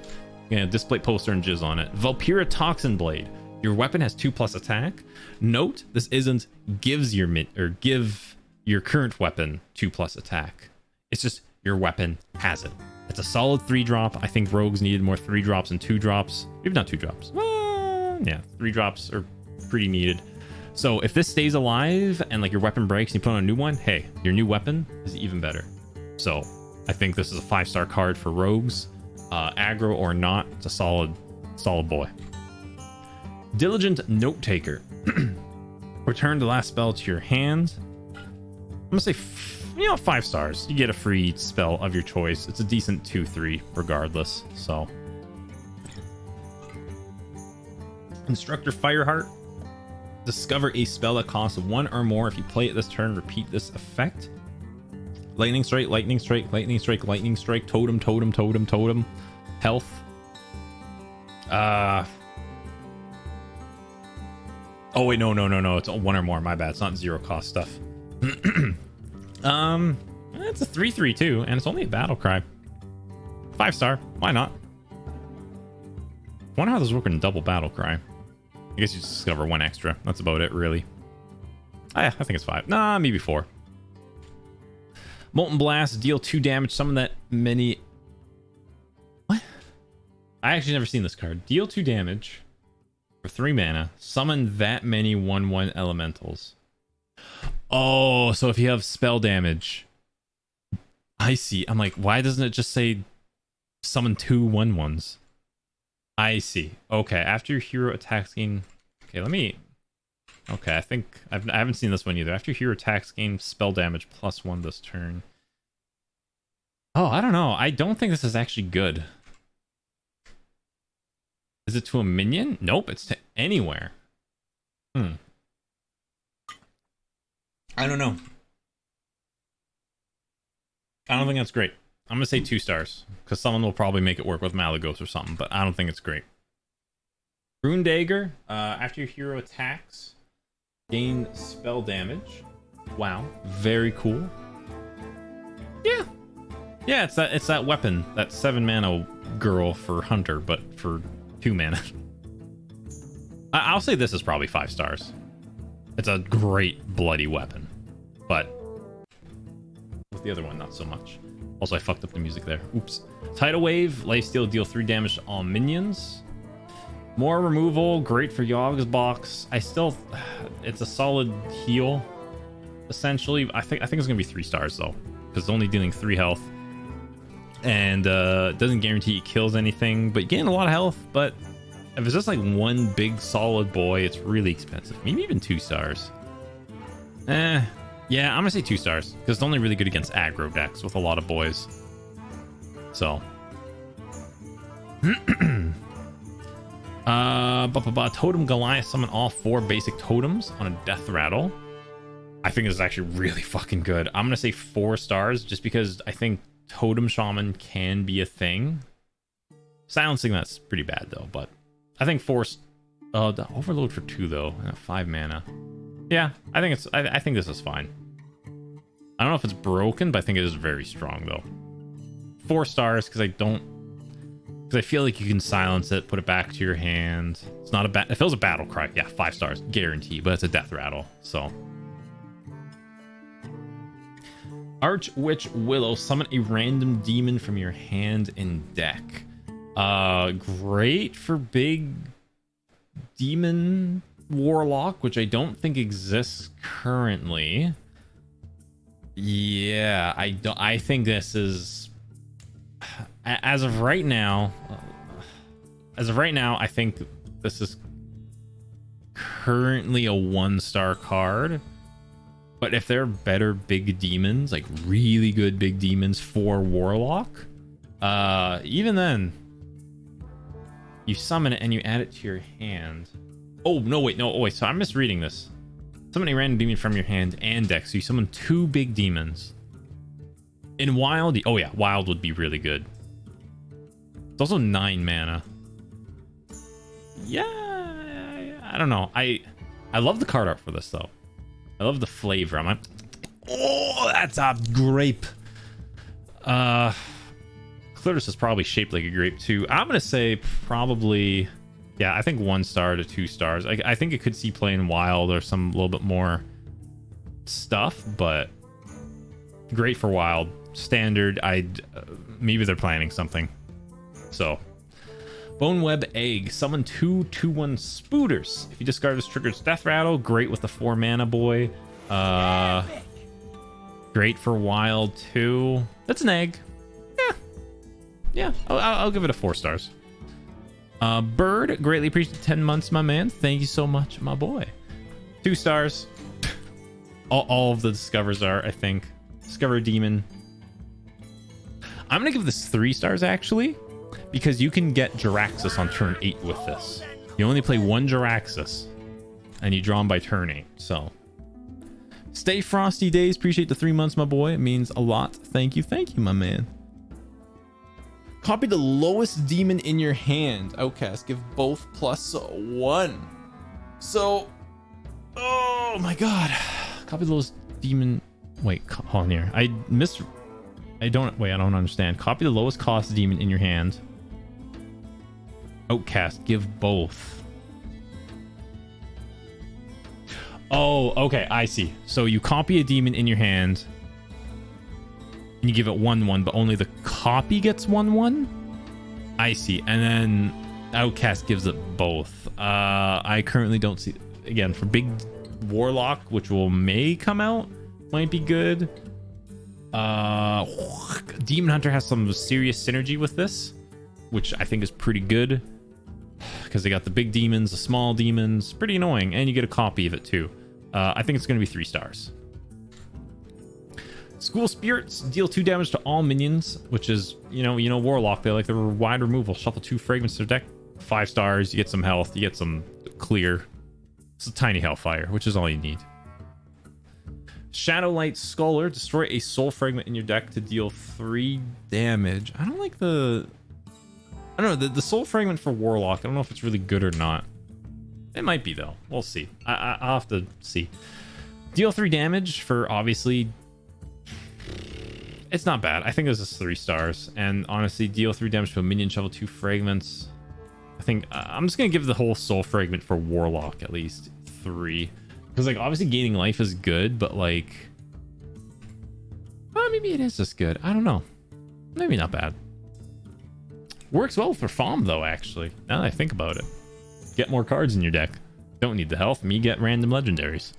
Yeah, display poster and jizz on it. Valpuratoxin Blade. Your weapon has 2+ attack. Note, this isn't give your current weapon 2+ attack. It's just your weapon has it. It's a solid 3-drop. I think rogues needed more 3-drops and 2-drops. Maybe not 2-drops. Yeah, 3-drops are pretty needed. So if this stays alive and like your weapon breaks and you put on a new one, hey, your new weapon is even better. So I think this is a 5-star card for rogues. Aggro or not, it's a solid boy. Diligent Note Taker. Return the last spell to your hand. I'm gonna say 5 stars. You get a free spell of your choice. It's a decent 2/3 regardless. So Instructor Fireheart. Discover a spell that costs 1 or more. If you play it this turn, repeat this effect. Lightning Strike, Lightning Strike, Lightning Strike, Lightning Strike, Totem, Totem, Totem, Totem. Health. Oh wait, no. It's 1 or more. My bad. It's not 0 cost stuff. It's a 3/3 too, and it's only a battle cry. 5-star. Why not? Wonder how this works in double battle cry. I guess you just discover 1 extra. That's about it, really. I think it's 5. Nah, maybe 4. Molten Blast, deal 2 damage. Summon that many. What? I actually never seen this card. Deal 2 damage for 3 mana. Summon that many 1/1 elementals. Oh, so if you have spell damage. I see. I'm like, why doesn't it just say summon 2 1/1s? I see. Okay, after your hero attacks gain. Okay, let me. Okay, I think I haven't seen this one either. After your hero attacks gain spell damage +1 this turn. Oh, I don't know. I don't think this is actually good. Is it to a minion? Nope, it's to anywhere. I don't know. I don't think that's great. I'm gonna say 2 stars because someone will probably make it work with Malagos or something, but I don't think it's great. Rune Dagger. After your hero attacks, gain spell damage. Wow, very cool. Yeah, it's that weapon, that 7 mana girl for Hunter, but for 2 mana. I'll say this is probably 5 stars. It's a great bloody weapon, but with The other one, not so much. Also, I fucked up the music there. Oops. Tidal Wave, lifesteal, deal 3 damage to all minions. More removal, great for Yogg's box. It's a solid heal, essentially. I think it's gonna be 3 stars though, because it's only dealing 3 health, and doesn't guarantee it kills anything, but you gain a lot of health. But if it's just like one big solid boy, it's really expensive. Maybe even 2 stars. Yeah, I'm gonna say 2 stars because it's only really good against aggro decks with a lot of boys. So. Totem Goliath, summon all 4 basic totems on a death rattle. I think this is actually really fucking good. I'm gonna say 4 stars just because I think Totem Shaman can be a thing. Silencing, that's pretty bad though, but I think 4. The overload for 2 though, and 5 mana. Yeah, I think this is fine. I don't know if it's broken, but I think it is very strong though. 4 stars because I feel like you can silence it, put it back to your hand. It's not a if it was a battle cry, yeah, 5 stars guarantee, but it's a death rattle, so. Archwitch Willow, summon a random demon from your hand and deck. Great for big demon warlock, which I don't think exists currently. Yeah, I think this is, as of right now, I think this is currently a 1-star card. But if there are better big demons, like really good big demons for warlock, even then, you summon it and you add it to your hand. Oh, no, wait, so I'm misreading this. Summon a random demon from your hand and deck. So you summon 2 big demons. In wild, oh yeah, wild would be really good. It's also 9 mana. Yeah, I don't know. I love the card art for this though. I love the flavor. I'm like, oh, that's a grape. Clitoris is probably shaped like a grape too. I'm gonna say probably, yeah, I think 1 star to 2 stars. I think it could see play in wild or some little bit more stuff, but great for wild. Standard. Maybe they're planning something. So, Bone Web Egg, summon 2 2/1 Spooters. If you discard this, triggers Death Rattle. Great with the 4 mana boy. Great for wild too. That's an egg. Yeah. I'll give it a 4 stars. Bird, greatly appreciate 10 months, my man. Thank you so much, my boy. 2 stars. all of the discovers are, I think. Discover a demon. I'm gonna give this 3 stars actually, because you can get Jiraxxus on turn 8 with this. You only play 1 Jiraxxus, and you draw him by turn 8. So, stay frosty days. Appreciate the 3 months, my boy. It means a lot. Thank you, my man. Copy the lowest demon in your hand. Outcast, give both +1. So, oh my god. Copy the lowest demon. Wait, hold on here. I don't understand. Copy the lowest cost demon in your hand. Outcast, give both. Oh, okay, I see. So you copy a demon in your hand and you give it 1/1, but only the copy gets 1/1? I see. And then Outcast gives it both. I currently don't see, again, for big warlock, which may come out, might be good. Demon Hunter has some serious synergy with this, which I think is pretty good because they got the big demons, the small demons. Pretty annoying, and you get a copy of it too. I think it's going to be 3 stars. School Spirits, deal 2 damage to all minions, which is, you know, warlock. They like the wide removal. Shuffle 2 fragments to their deck. 5 stars. You get some health. You get some clear. It's a tiny hellfire, which is all you need. Shadowlight Scholar, destroy a soul fragment in your deck to deal 3 damage. I don't like the soul fragment for warlock. I don't know if it's really good or not. It might be though. We'll see. I'll have to see. Deal 3 damage for, obviously, it's not bad. I think this is 3 stars. And honestly, deal 3 damage to a minion, shovel 2 fragments. I think I'm just gonna give the whole soul fragment for warlock at least 3. Because, like, obviously gaining life is good, but, like, Maybe it is this good. I don't know. Maybe not bad. Works well for Farm though, actually. Now that I think about it. Get more cards in your deck. Don't need the health. Me get random legendaries.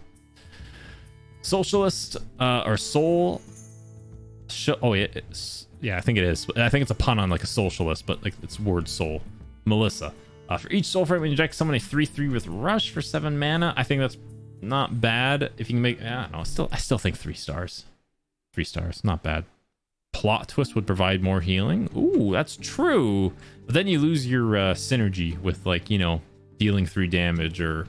Socialist or Soul. Oh, yeah, I think it is. I think it's a pun on like a socialist, but like it's word soul. Melissa. For each soul fragment in your deck, summon a 3/3 with Rush for 7 mana. I think that's not bad. If you can make, I don't know. I still think 3 stars. 3 stars, not bad. Plot Twist would provide more healing. Ooh, that's true. But then you lose your synergy with, like, you know, dealing 3 damage, or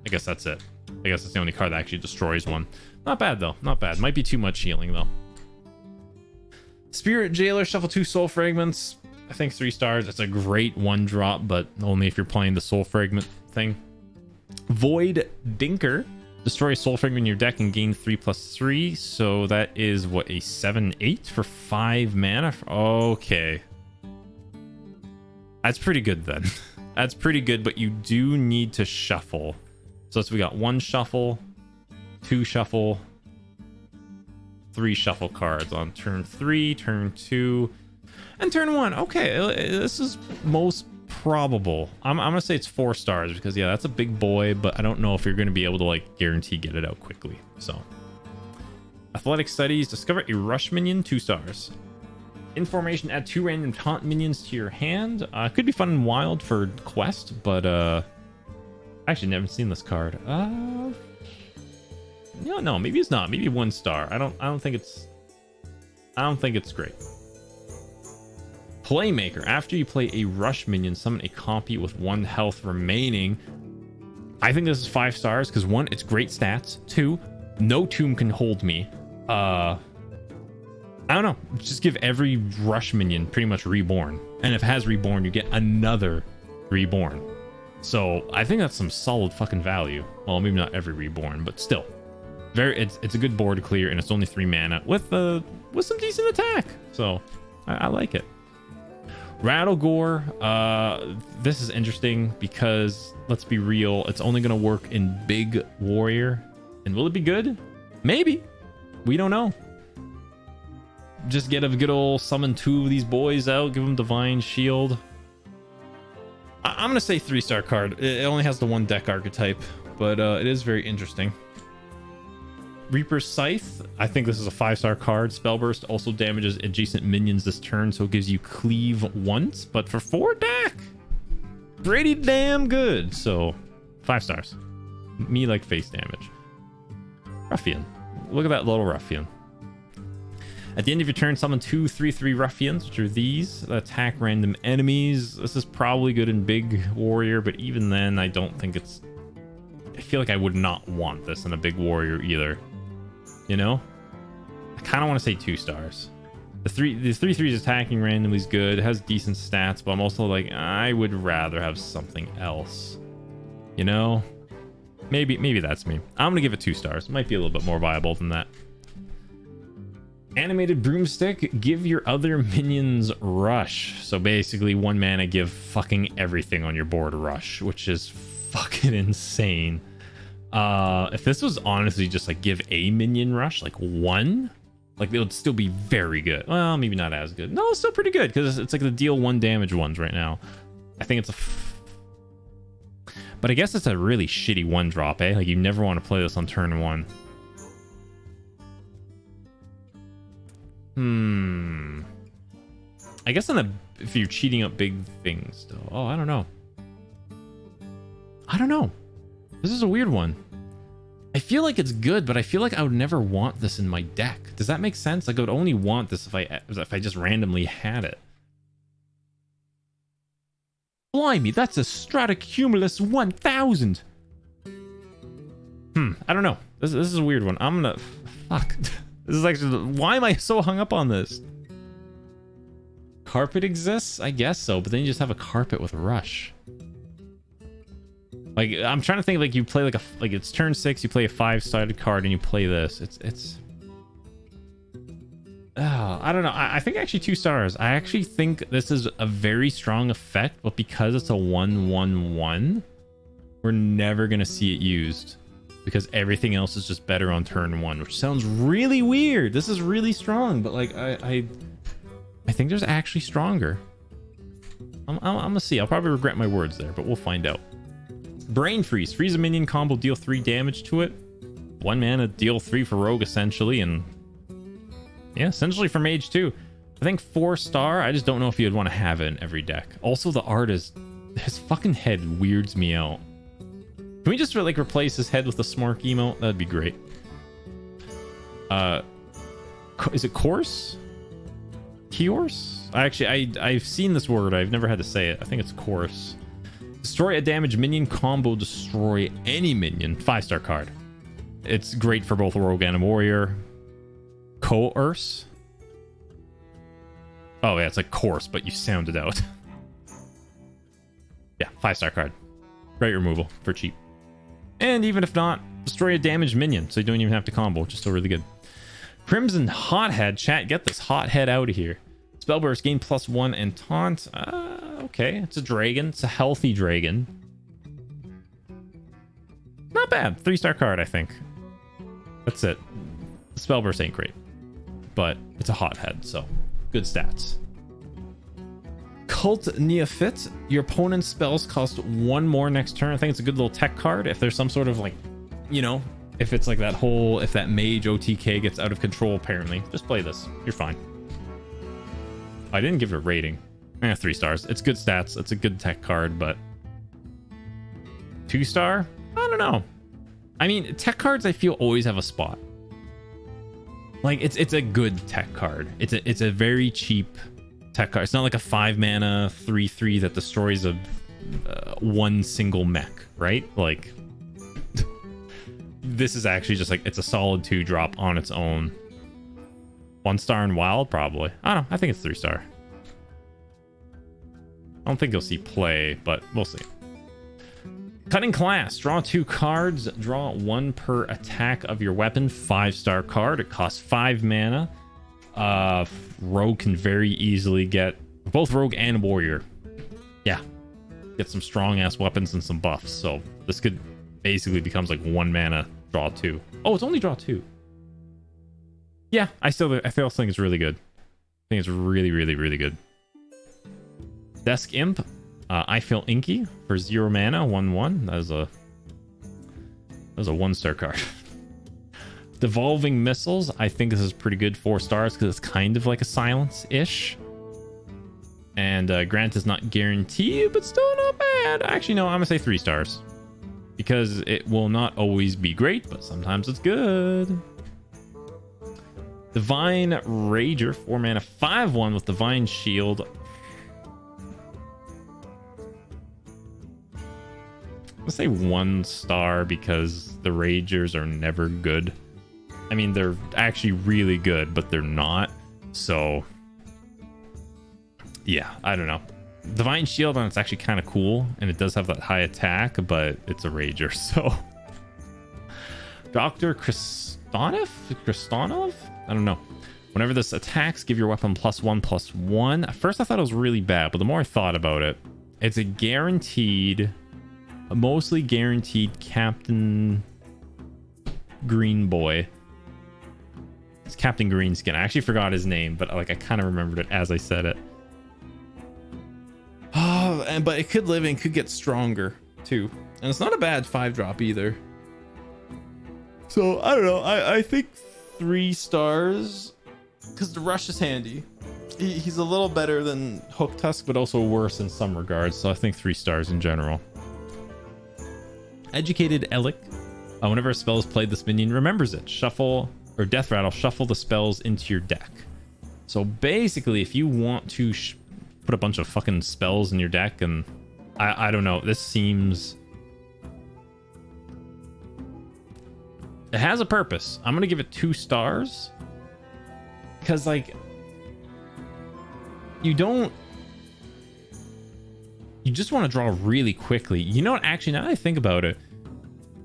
I guess that's it. I guess it's the only card that actually destroys one. Not bad though. Not bad. Might be too much healing though. Spirit Jailer, shuffle 2 soul fragments. I think 3 stars. It's a great 1-drop, but only if you're playing the soul fragment thing. Void Dinker. Destroy a soul fragment in your deck and gain 3/3. So that is what, a 7/8 for 5 mana? Okay. That's pretty good then. That's pretty good, but you do need to shuffle. So we got 1 shuffle, 2 shuffle, 3 shuffle cards on turn 3, turn 2, and turn 1. Okay, this is most probable. I'm gonna say it's 4 stars because, yeah, that's a big boy, but I don't know if you're gonna be able to, like, guarantee get it out quickly. So Athletic Studies, discover a rush minion, 2 stars. In formation, add 2 random taunt minions to your hand. Could be fun and wild for quest, but I actually never seen this card. No, maybe it's not. Maybe 1 star. I don't think it's great. Playmaker. After you play a rush minion, summon a copy with 1 health remaining. I think this is 5 stars because 1, it's great stats. 2, no tomb can hold me. I don't know. Just give every rush minion pretty much reborn. And if it has reborn, you get another reborn. So I think that's some solid fucking value. Well, maybe not every reborn, but still. It's a good board to clear, and it's only 3 mana with some decent attack. So I like it. Rattlegore, this is interesting because, let's be real, it's only going to work in big warrior. And will it be good? Maybe. We don't know. Just get a good old summon 2 of these boys out, give them Divine Shield. I'm going to say 3-star card. It only has the 1 deck archetype, but it is very interesting. Reaper's Scythe. I think this is a 5-star card. Spellburst also damages adjacent minions this turn, so it gives you cleave once, but for 4 deck. Pretty damn good. So 5 stars. Me like face damage. Ruffian. Look at that little Ruffian. At the end of your turn, summon 2 3/3 Ruffians, which are these that attack random enemies. This is probably good in big warrior, but even then, I don't think it's... I feel like I would not want this in a big warrior either. You know? I kind of want to say 2 stars. The 3/3 attacking randomly is good. It has decent stats, but I'm also like, I would rather have something else. You know? Maybe that's me. I'm gonna give it 2 stars. It might be a little bit more viable than that. Animated Broomstick, give your other minions Rush. So basically 1 mana, give fucking everything on your board Rush, which is fucking insane. If this was honestly just like give a minion Rush, like 1, like it would still be very good. Well, maybe not as good. No, it's still pretty good because it's like the deal 1 damage ones right now. I think it's but I guess it's a really shitty 1-drop, eh? Like you never want to play this on turn 1. I guess if you're cheating up big things still. Oh, I don't know. This is a weird one. I feel like it's good, but I feel like I would never want this in my deck. Does that make sense? Like I would only want this if I just randomly had it. Blimey, that's a Stratocumulus 1000. I don't know. This is a weird one. I'm gonna... Fuck. This is actually... Why am I so hung up on this? Carpet exists? I guess so, but then you just have a carpet with Rush. Like, I'm trying to think, like, you play like it's turn 6, you play a 5-sided card and you play this. It's... Oh, I don't know. I think actually 2 stars. I actually think this is a very strong effect, but because it's a 1/1/1, we're never going to see it used. because everything else is just better on turn 1, which sounds really weird. This is really strong, but like I think there's actually stronger. I'm gonna see. I'll probably regret my words there, but we'll find out. Brain Freeze. Freeze a minion combo, deal 3 damage to it. 1 mana, deal 3 for Rogue, essentially, and yeah, essentially for Mage too. I think 4-star. I just don't know if you'd want to have it in every deck. Also, the art is... his fucking head weirds me out. Can we just like replace his head with a Smark emote? That'd be great. Is it course? Kiors? I've seen this word. I've never had to say it. I think it's course. Destroy a damaged minion combo. Destroy any minion. 5-star card. It's great for both Rogue and a Warrior. Coerce. Oh yeah, it's like course, but you sound it out. Yeah, 5-star card. Great removal for cheap. And even if not, destroy a damaged minion, so you don't even have to combo, which is still really good. Crimson Hothead. Chat, get this hothead out of here. Spellburst, gain +1 and taunt. Okay, it's a dragon. It's a healthy dragon. Not bad. 3-star card, I think. That's it. Spellburst ain't great, but it's a hothead, so good stats. Cult Neophyte. Your opponent's spells cost 1 more next turn. I think it's a good little tech card. If there's some sort of like, you know, if it's like that whole, if that mage OTK gets out of control, apparently, just play this. You're fine. I didn't give it a rating. 3 stars. It's good stats. It's a good tech card, but 2-star? I don't know. I mean, tech cards I feel always have a spot. Like it's a good tech card. It's a very cheap tech card. It's not like a 5-mana 3/3 that destroys a one single mech, right? Like this is actually just like, it's a solid 2-drop on its own. 1-star in wild, probably. I don't know. I think it's 3-star. I don't think you'll see play, but we'll see. Cutting Class. Draw 2 cards. Draw 1 per attack of your weapon. 5-star card. It costs 5 mana. Rogue can very easily get both Rogue and Warrior. Yeah. Get some strong ass weapons and some buffs. So this could basically becomes like 1 mana, draw 2. Oh, it's only draw 2. Yeah, I still think it's really good. I think it's really, really, really good. Desk Imp. I Feel Inky for 0 mana, 1/1. That was a 1-star card. Devolving Missiles. I think this is pretty good 4 stars because it's kind of like a silence-ish. And Grant is not guaranteed, but still not bad. Actually, no, I'm going to say 3 stars. Because it will not always be great, but sometimes it's good. Divine Rager, 4 mana, 5/1 with Divine Shield. Let's say 1 star because the Ragers are never good. I mean, they're actually really good, but they're not. So, yeah, I don't know. Divine Shield on it's actually kind of cool, and it does have that high attack, but it's a Rager, so. Dr. Kristanov? I don't know. Whenever this attacks, give your weapon +1/+1. At first I thought it was really bad, but the more I thought about it, it's a mostly guaranteed Captain Green Boy. It's Captain Greenskin. I actually forgot his name, but like I kind of remembered it as I said it. Oh, but it could live and could get stronger too. And it's not a bad 5-drop either. So I don't know. I think 3 stars because the rush is handy. He's a little better than Hook Tusk, but also worse in some regards. So I think 3 stars in general. Educated Elic. Whenever a spell is played, this minion remembers it. Shuffle or Death Rattle. Shuffle the spells into your deck. So basically, if you want to put a bunch of fucking spells in your deck, and I don't know, this seems. It has a purpose. I'm gonna give it 2 stars because like you just want to draw really quickly. You know what, actually, now that I think about it,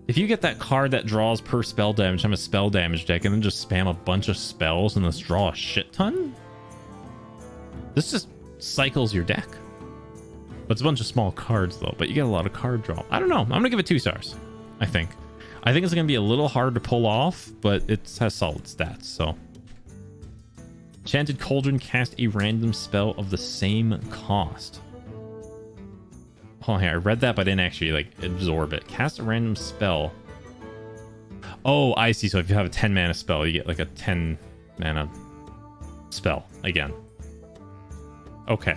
if you get that card that draws per spell damage, I'm a spell damage deck, and then just spam a bunch of spells and let's draw a shit ton, this just cycles your deck. But it's a bunch of small cards though, but you get a lot of card draw. I don't know, I'm gonna give it 2 stars, I think. I think it's going to be a little hard to pull off, but it has solid stats, so. Chanted Cauldron, cast a random spell of the same cost. Oh, here, I read that, but I didn't actually, like, absorb it. Cast a random spell. Oh, I see. So if you have a 10 mana spell, you get, like, a 10 mana spell again. Okay.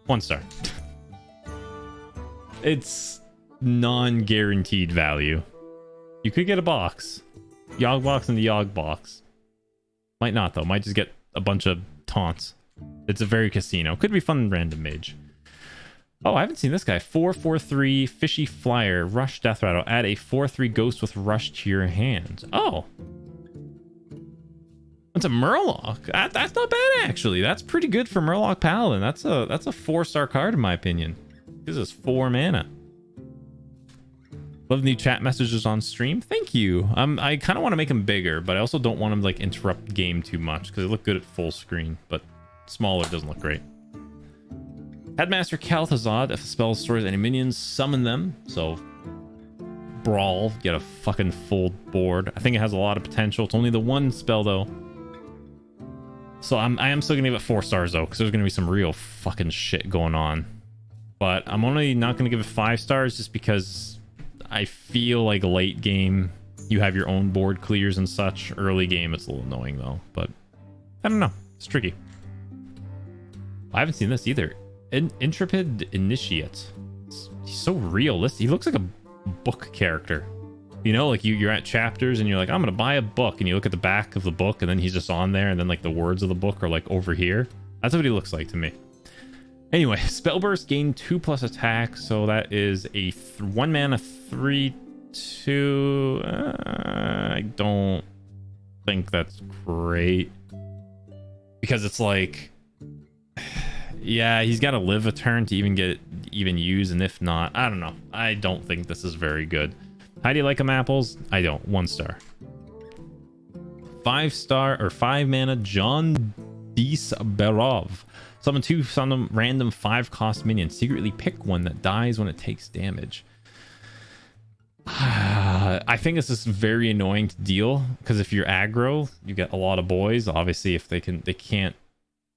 One star. It's non-guaranteed value. You could get a box. Yogg box and the Yogg box. Might not, though. Might just get a bunch of taunts. It's a very casino. Could be fun random mage. Oh, I haven't seen this guy. 4/4/3 Fishy Flyer. Rush Death Rattle. Add a 4/3 Ghost with Rush to your hand. Oh. It's a Murloc. That's not bad, actually. That's pretty good for Murloc Paladin. That's a 4-star card, in my opinion. This is 4 mana. Love the new chat messages on stream. Thank you. I kind of want to make them bigger, but I also don't want them to like interrupt game too much because they look good at full screen, but smaller doesn't look great. Headmaster Kalthazad. If a spell destroys any minions, summon them. So Brawl, get a fucking full board. I think it has a lot of potential. It's only the one spell though. So I am still gonna give it 4 stars though, because there's gonna be some real fucking shit going on. But I'm only not gonna give it 5 stars just because I feel like late game you have your own board clears and such. Early game it's a little annoying though, but I don't know. It's tricky. I haven't seen this either. Intrepid Initiate. He's so realistic. He looks like a book character. You know, like you're at chapters and you're like, I'm gonna buy a book, and you look at the back of the book and then he's just on there, and then like the words of the book are like over here. That's what he looks like to me. Anyway, Spell Burst, gain 2+ attack, so that is a 1 mana 3/2. I don't think that's great because it's like, yeah, he's got to live a turn to even use, and if not, I don't know. I don't think this is very good. How do you like them apples? I don't. 1 star. 5-star or 5 mana John Disberov. Summon 2 random 5-cost minions. Secretly pick one that dies when it takes damage. I think this is very annoying to deal because if you're aggro, you get a lot of boys. Obviously, if they can't.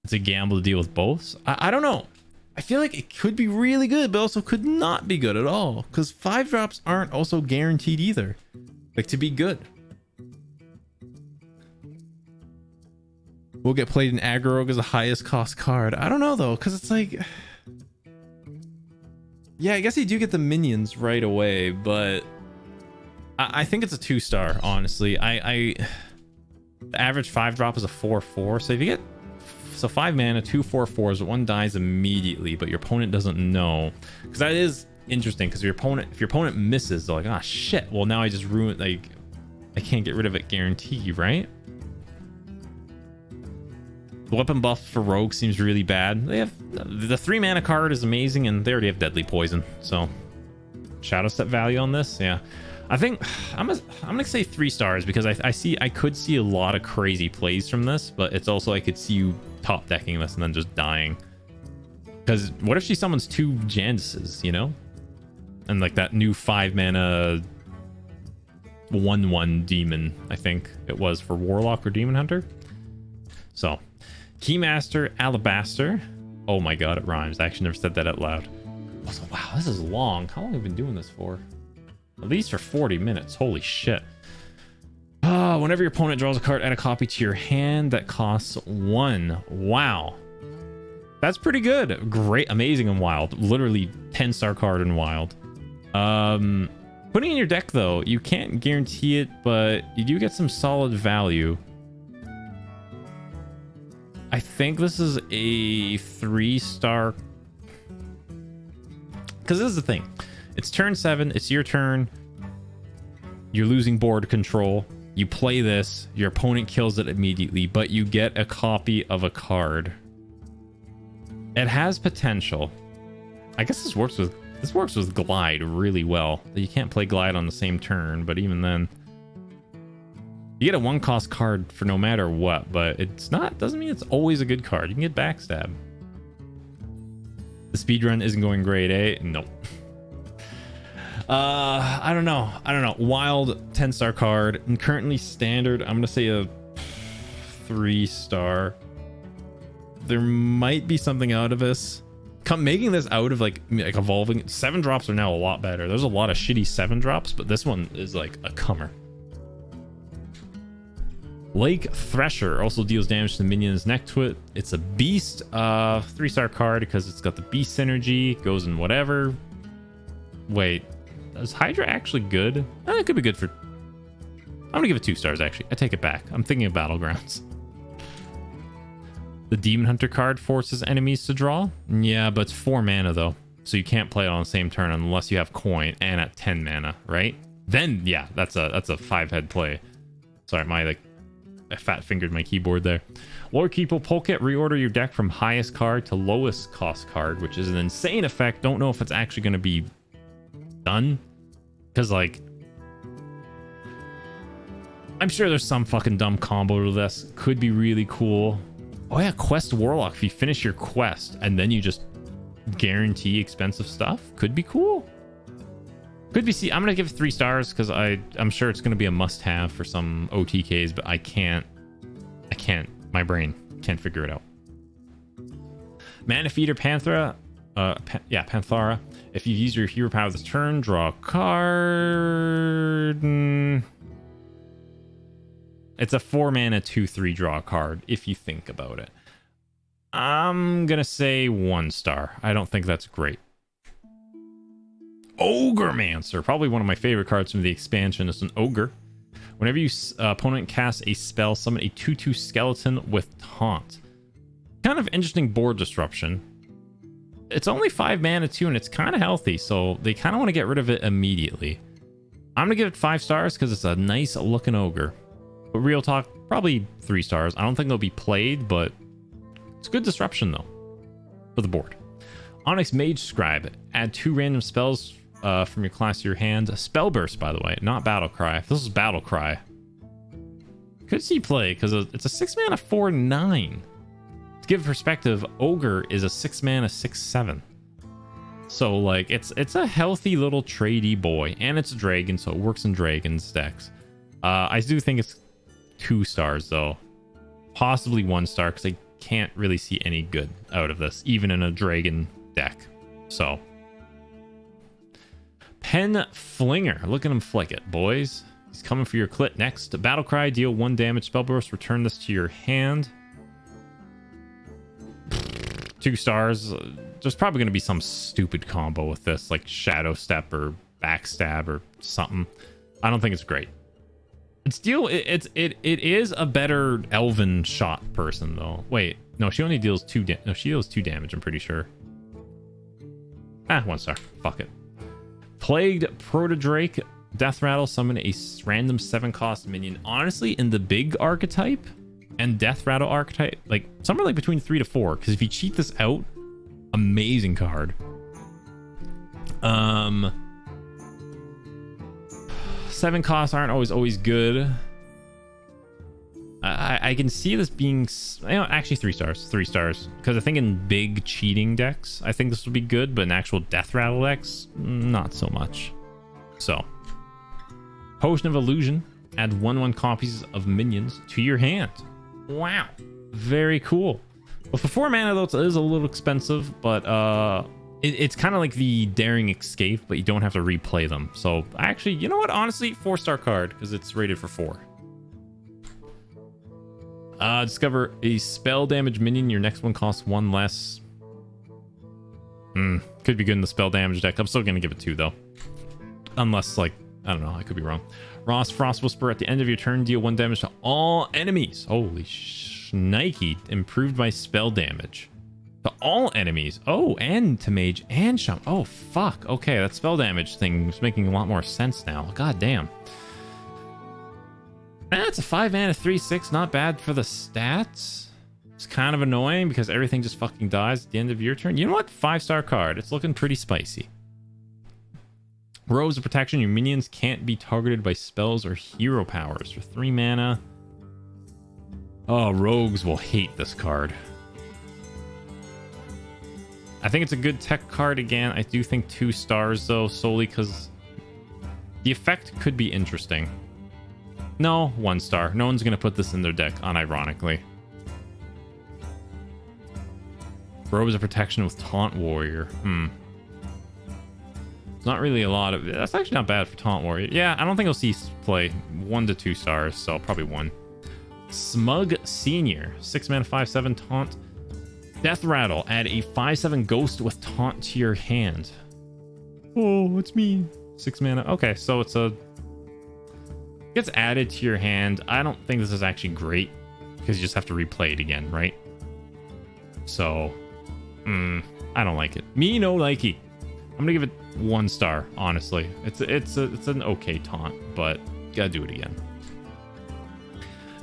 It's a gamble to deal with both. I don't know. I feel like it could be really good, but also could not be good at all because 5-drops aren't also guaranteed either. Like to be good. Will get played in aggro rogue as the highest cost card. I don't know though, because it's like, yeah, I guess you do get the minions right away, but I think it's a 2-star. Honestly, the average 5-drop is a 4/4. So if you get 5 mana, 2 4/4s, but one dies immediately, but your opponent doesn't know, because that is interesting. Because if your opponent misses, they're like, ah, shit. Well, now I just ruined. Like, I can't get rid of it, guarantee, right? The weapon buff for rogue seems really bad. They have the 3 mana card is amazing, and they already have deadly poison. So shadow step value on this, yeah. I think I'm gonna say 3 stars because I could see a lot of crazy plays from this, but it's also I could see you top decking this and then just dying. Because what if she summons 2 Jandises, you know, and like that new 5 mana 1/1 demon, I think it was for Warlock or Demon Hunter. So Keymaster Alabaster. Oh my god, it rhymes. I actually never said that out loud. Also, wow, this is long. How long have we been doing this for? At least for 40 minutes. Holy shit. Whenever your opponent draws a card, add a copy to your hand that costs 1. Wow. That's pretty good. Great. Amazing in Wild. Literally 10-star card in Wild. Putting in your deck, though, you can't guarantee it, but you do get some solid value. I think this is a 3-star. Because this is the thing. It's turn 7. It's your turn. You're losing board control. You play this. Your opponent kills it immediately, but you get a copy of a card. It has potential. I guess this works with Glide really well. You can't play Glide on the same turn, but even then, you get a 1-cost card for no matter what. But it's not. Doesn't mean it's always a good card. You can get Backstab. The speedrun isn't going great, eh? Nope. I don't know. Wild 10-star card, and currently standard, I'm gonna say a 3-star. There might be something out of this. Making this out of like evolving. 7 drops are now a lot better. There's a lot of shitty 7 drops, but this one is like a comer. Lake Thresher also deals damage to the minions next to it. It's a beast, 3-star card because it's got the beast synergy, goes in whatever. Wait, is Hydra actually good? It could be good for... I'm gonna give it 2 stars actually. I take it back. I'm thinking of Battlegrounds. The Demon Hunter card forces enemies to draw. Yeah, but it's 4 mana though, so you can't play it on the same turn unless you have coin and at 10 mana, right? Then yeah, that's a 5-head play. Sorry, I fat fingered my keyboard there. Lord Keeper Polket, reorder your deck from highest card to lowest cost card, which is an insane effect. Don't know if it's actually going to be done, because like I'm sure there's some fucking dumb combo to this. Could be really cool. Oh yeah, Quest Warlock. If you finish your quest and then you just guarantee expensive stuff, could be cool. Could be. I'm gonna give it 3 stars because I'm sure it's gonna be a must-have for some OTKs, but I can't. My brain can't figure it out. Mana Feeder Panthera. Panthara. If you use your hero power this turn, draw a card. It's a 4 mana 2/3 draw a card if you think about it. I'm gonna say 1 star. I don't think that's great. Ogre Mancer, probably one of my favorite cards from the expansion. It's an ogre. Whenever you opponent casts a spell, summon a 2/2 skeleton with taunt. Kind of interesting board disruption. It's only 5 mana too, and it's kind of healthy, so they kind of want to get rid of it immediately. I'm gonna give it 5 stars because it's a nice looking ogre. But real talk, probably 3 stars. I don't think they'll be played, but it's good disruption though for the board. Onyx Magescribe, add 2 random spells from your class to your hand. Spell Burst, by the way, not Battle Cry. If this is Battle Cry, could see play because it's a 6 mana 4/9. To give perspective, Ogre is a 6 mana 6/7. So like it's a healthy little tradey boy, and it's a dragon, so it works in dragons decks. I do think it's 2 stars though, possibly 1 star because I can't really see any good out of this, even in a dragon deck. So Pen Flinger, look at him flick it, boys. He's coming for your clit next. Battle Cry, deal 1 damage, spell burst, return this to your hand. 2 stars. There's probably going to be some stupid combo with this, like Shadow Step or Backstab or something. I don't think it's great. It is a better Elven shot person though. Wait, no, she only deals 2 damage, I'm pretty sure. 1 star. Fuck it. Plagued Protodrake, Death Rattle, summon a random 7-cost minion. Honestly, in the big archetype and Death Rattle archetype, like somewhere like between 3 to 4, because if you cheat this out, amazing card. 7 costs aren't always good. I can see this being, actually 3 stars. 3 stars. Because I think in big cheating decks, I think this would be good, but in actual Death Rattle decks, not so much. So, Potion of Illusion. Add 1/1 copies of minions to your hand. Wow. Very cool. Well, for 4 mana, though, it is a little expensive, but it's kind of like the Daring Escape, but you don't have to replay them. So, actually, you know what? Honestly, 4-star card, because it's rated for 4. Discover a spell damage minion. Your next one costs 1 less. Could be good in the spell damage deck. I'm still going to give it 2, though. Unless, like, I don't know. I could be wrong. Ross Frost Whisper. At the end of your turn, deal 1 damage to all enemies. Holy shnikey. Improved by spell damage. To all enemies. Oh, and to Mage and Shaman. Oh, fuck. Okay, that spell damage thing is making a lot more sense now. God damn. That's a 5 mana 3/6. Not bad for the stats. It's kind of annoying because everything just fucking dies at the end of your turn. You know what? 5-star card. It's looking pretty spicy. Robes of Protection. Your minions can't be targeted by spells or hero powers for 3 mana. Oh, rogues will hate this card. I think it's a good tech card again. I do think 2 stars though, solely because the effect could be interesting. No, 1 star. No one's going to put this in their deck, unironically. Robes of Protection with Taunt Warrior. It's not really a lot of... That's actually not bad for Taunt Warrior. Yeah, I don't think I'll see play 1 to 2 stars, so probably 1. Smug Senior. 6 mana, 5/7 Taunt. Death Rattle. Add a 5/7 Ghost with Taunt to your hand. Oh, it's me. 6 mana. Okay, so it's a... gets added to your hand. I don't think this is actually great because you just have to replay it again, right? So, I don't like it. Me no likey. I'm gonna give it 1 star. Honestly, it's an okay taunt, but gotta do it again.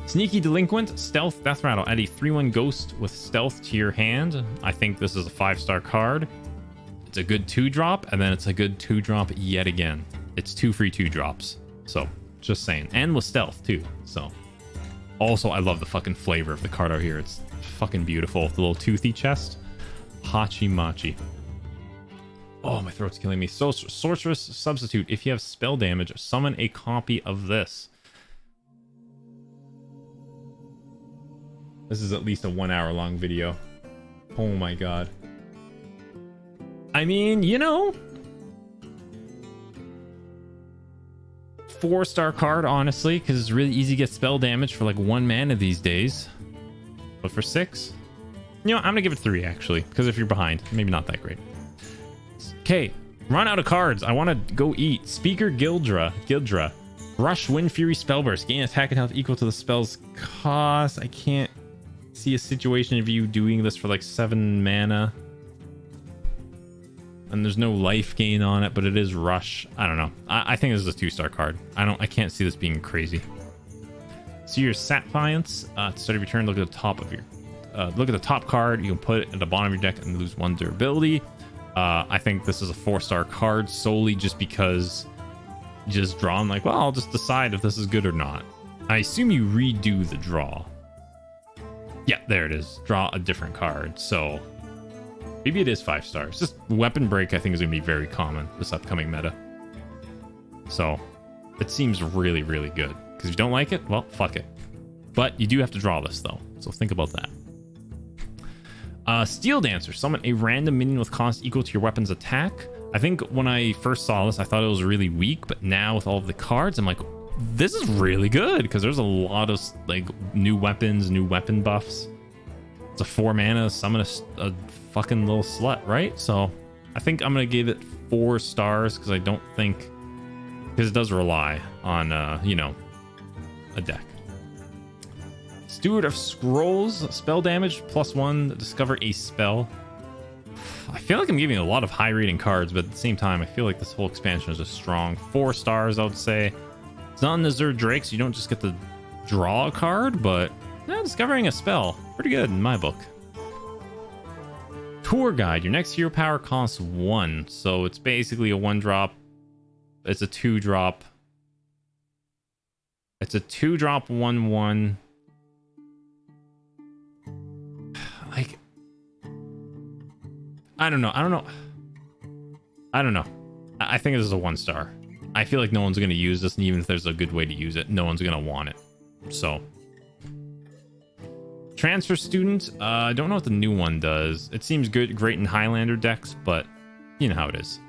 Sneaky Delinquent. Stealth Death Rattle. Add a 3/1 Ghost with Stealth to your hand. I think this is a 5-star card. It's a good 2-drop, and then it's a good 2-drop yet again. It's 2 free 2-drops. So. Just saying. And with stealth too. So also I love the fucking flavor of the card out here. It's fucking beautiful. The little toothy chest. Hachi Machi. Oh, my throat's killing me. So Sorceress Substitute. If you have spell damage, summon a copy of this. This is at least a 1-hour-long video. Oh my god. I mean, you know, 4-star card, honestly, because it's really easy to get spell damage for like 1 mana these days. But for 6, you know, I'm gonna give it 3 actually, because if you're behind, maybe not that great. Okay, run out of cards. I want to go eat. Speaker Gildra. Rush Wind Fury Spellburst. Gain attack and health equal to the spell's cost. I can't see a situation of you doing this for like 7 mana. And there's no life gain on it, but it is Rush. I don't know. I think this is a 2-star card. I can't see this being crazy. So your Saphiance, to start of your turn, look at the top of your look at the top card. You can put it at the bottom of your deck and lose 1 durability. I think this is a 4-star card solely just because you just draw and like, well, I'll just decide if this is good or not. I assume you redo the draw. Yeah, there it is. Draw a different card. So maybe it is 5 stars. Just weapon break, I think, is going to be very common this upcoming meta. So it seems really, really good. Because if you don't like it, well, fuck it. But you do have to draw this, though. So think about that. Steel Dancer. Summon a random minion with cost equal to your weapon's attack. I think when I first saw this, I thought it was really weak. But now with all of the cards, I'm like, this is really good. Because there's a lot of like new weapons, new weapon buffs. It's a 4 mana, summon a fucking little slut, right? So I think I'm going to give it 4 stars because I don't think... Because it does rely on, you know, a deck. Steward of Scrolls. Spell damage, +1. Discover a spell. I feel like I'm giving a lot of high rating cards, but at the same time, I feel like this whole expansion is a strong 4 stars, I would say. It's not in the Zerd Drake, so you don't just get to draw a card, but yeah, discovering a spell. Pretty good in my book. Tour Guide. Your next hero power costs 1. So it's basically a 1-drop. It's a 2-drop. It's a 2-drop 1/1. Like, I don't know. I think this is a 1-star. I feel like no one's going to use this, and even if there's a good way to use it, no one's going to want it. So, Transfer Student. I don't know what the new one does. It seems great in Highlander decks, but you know how it is.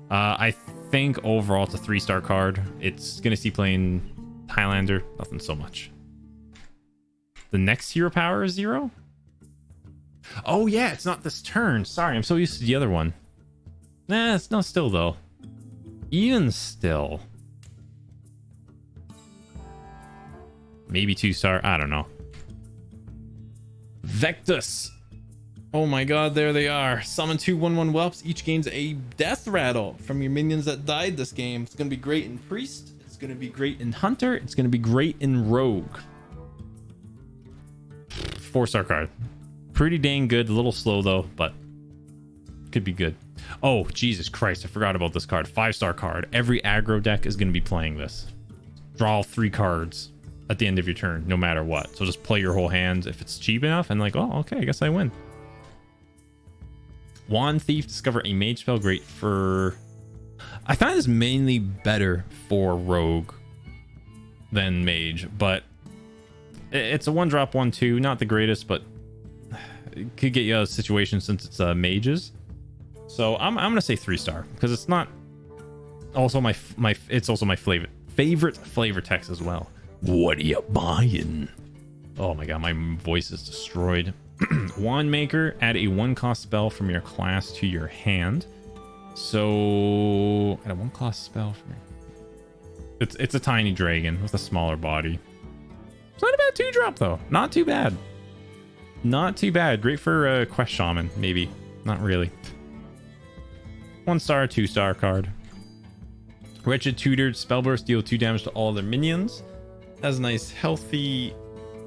I think overall it's a 3-star card. It's going to see playing Highlander. Nothing so much. The next hero power is 0? Oh yeah, it's not this turn. Sorry, I'm so used to the other one. Nah, it's not still though. Even still. Maybe 2-star. I don't know. Vectus. Oh my god, there they are. Summon 2 1/1 whelps. Each gains a death rattle from your minions that died this game. It's going to be great in Priest. It's going to be great in Hunter. It's going to be great in Rogue. 4-star card. Pretty dang good. A little slow though, but could be good. Oh, Jesus Christ. I forgot about this card. 5-star card. Every aggro deck is going to be playing this. Draw 3 cards at the end of your turn, no matter what. So just play your whole hand if it's cheap enough and like, oh, okay, I guess I win. Wand Thief, discover a mage spell. Great for... I find this mainly better for rogue than mage, but it's a 1-drop 1/2. Not the greatest, but it could get you out of a situation since it's mages. So I'm gonna say 3-star because it's not also my it's also my favorite flavor text as well. What are you buying? Oh my god, my voice is destroyed. Wand Maker, add a 1-cost spell from your class to your hand. So add a 1-cost spell from your... It's a tiny dragon with a smaller body. It's not a bad 2-drop though. Not too bad. Not too bad. Great for Quest Shaman, maybe. Not really. 1-star, 2-star card. Wretched Tutored, Spellburst, deal 2 damage to all their minions. Has a nice healthy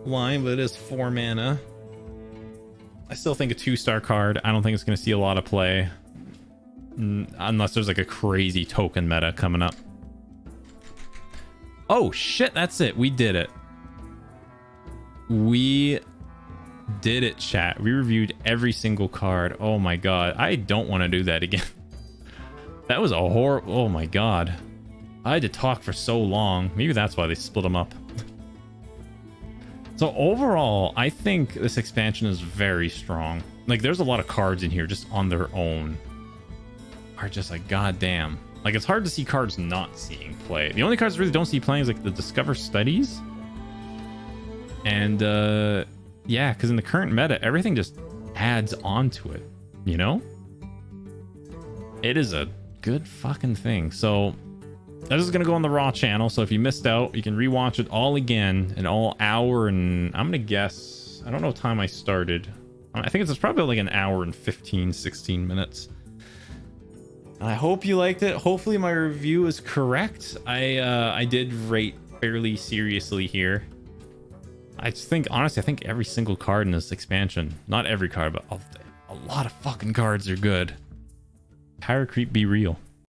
line, but it is 4 mana. I still think a 2-star card. I don't think it's going to see a lot of play. Unless there's like a crazy token meta coming up. Oh shit, that's it. We did it. We did it, chat. We reviewed every single card. Oh my god. I don't want to do that again. That was a horrible... Oh my god. I had to talk for so long. Maybe that's why they split them up. So overall, I think this expansion is very strong. Like, there's a lot of cards in here just on their own. Are just like, goddamn. Like, it's hard to see cards not seeing play. The only cards I really don't see playing is like the Discover Studies. And yeah, because in the current meta, everything just adds on to it, you know? It is a good fucking thing. So that is going to go on the Raw channel. So if you missed out, you can rewatch it all again, an all hour. And I'm going to guess, I don't know what time I started. I think it's probably like an hour and 15, 16 minutes. I hope you liked it. Hopefully my review is correct. I did rate fairly seriously here. I just think, honestly, I think every single card in this expansion, not every card, but a lot of fucking cards are good. Power creep be real.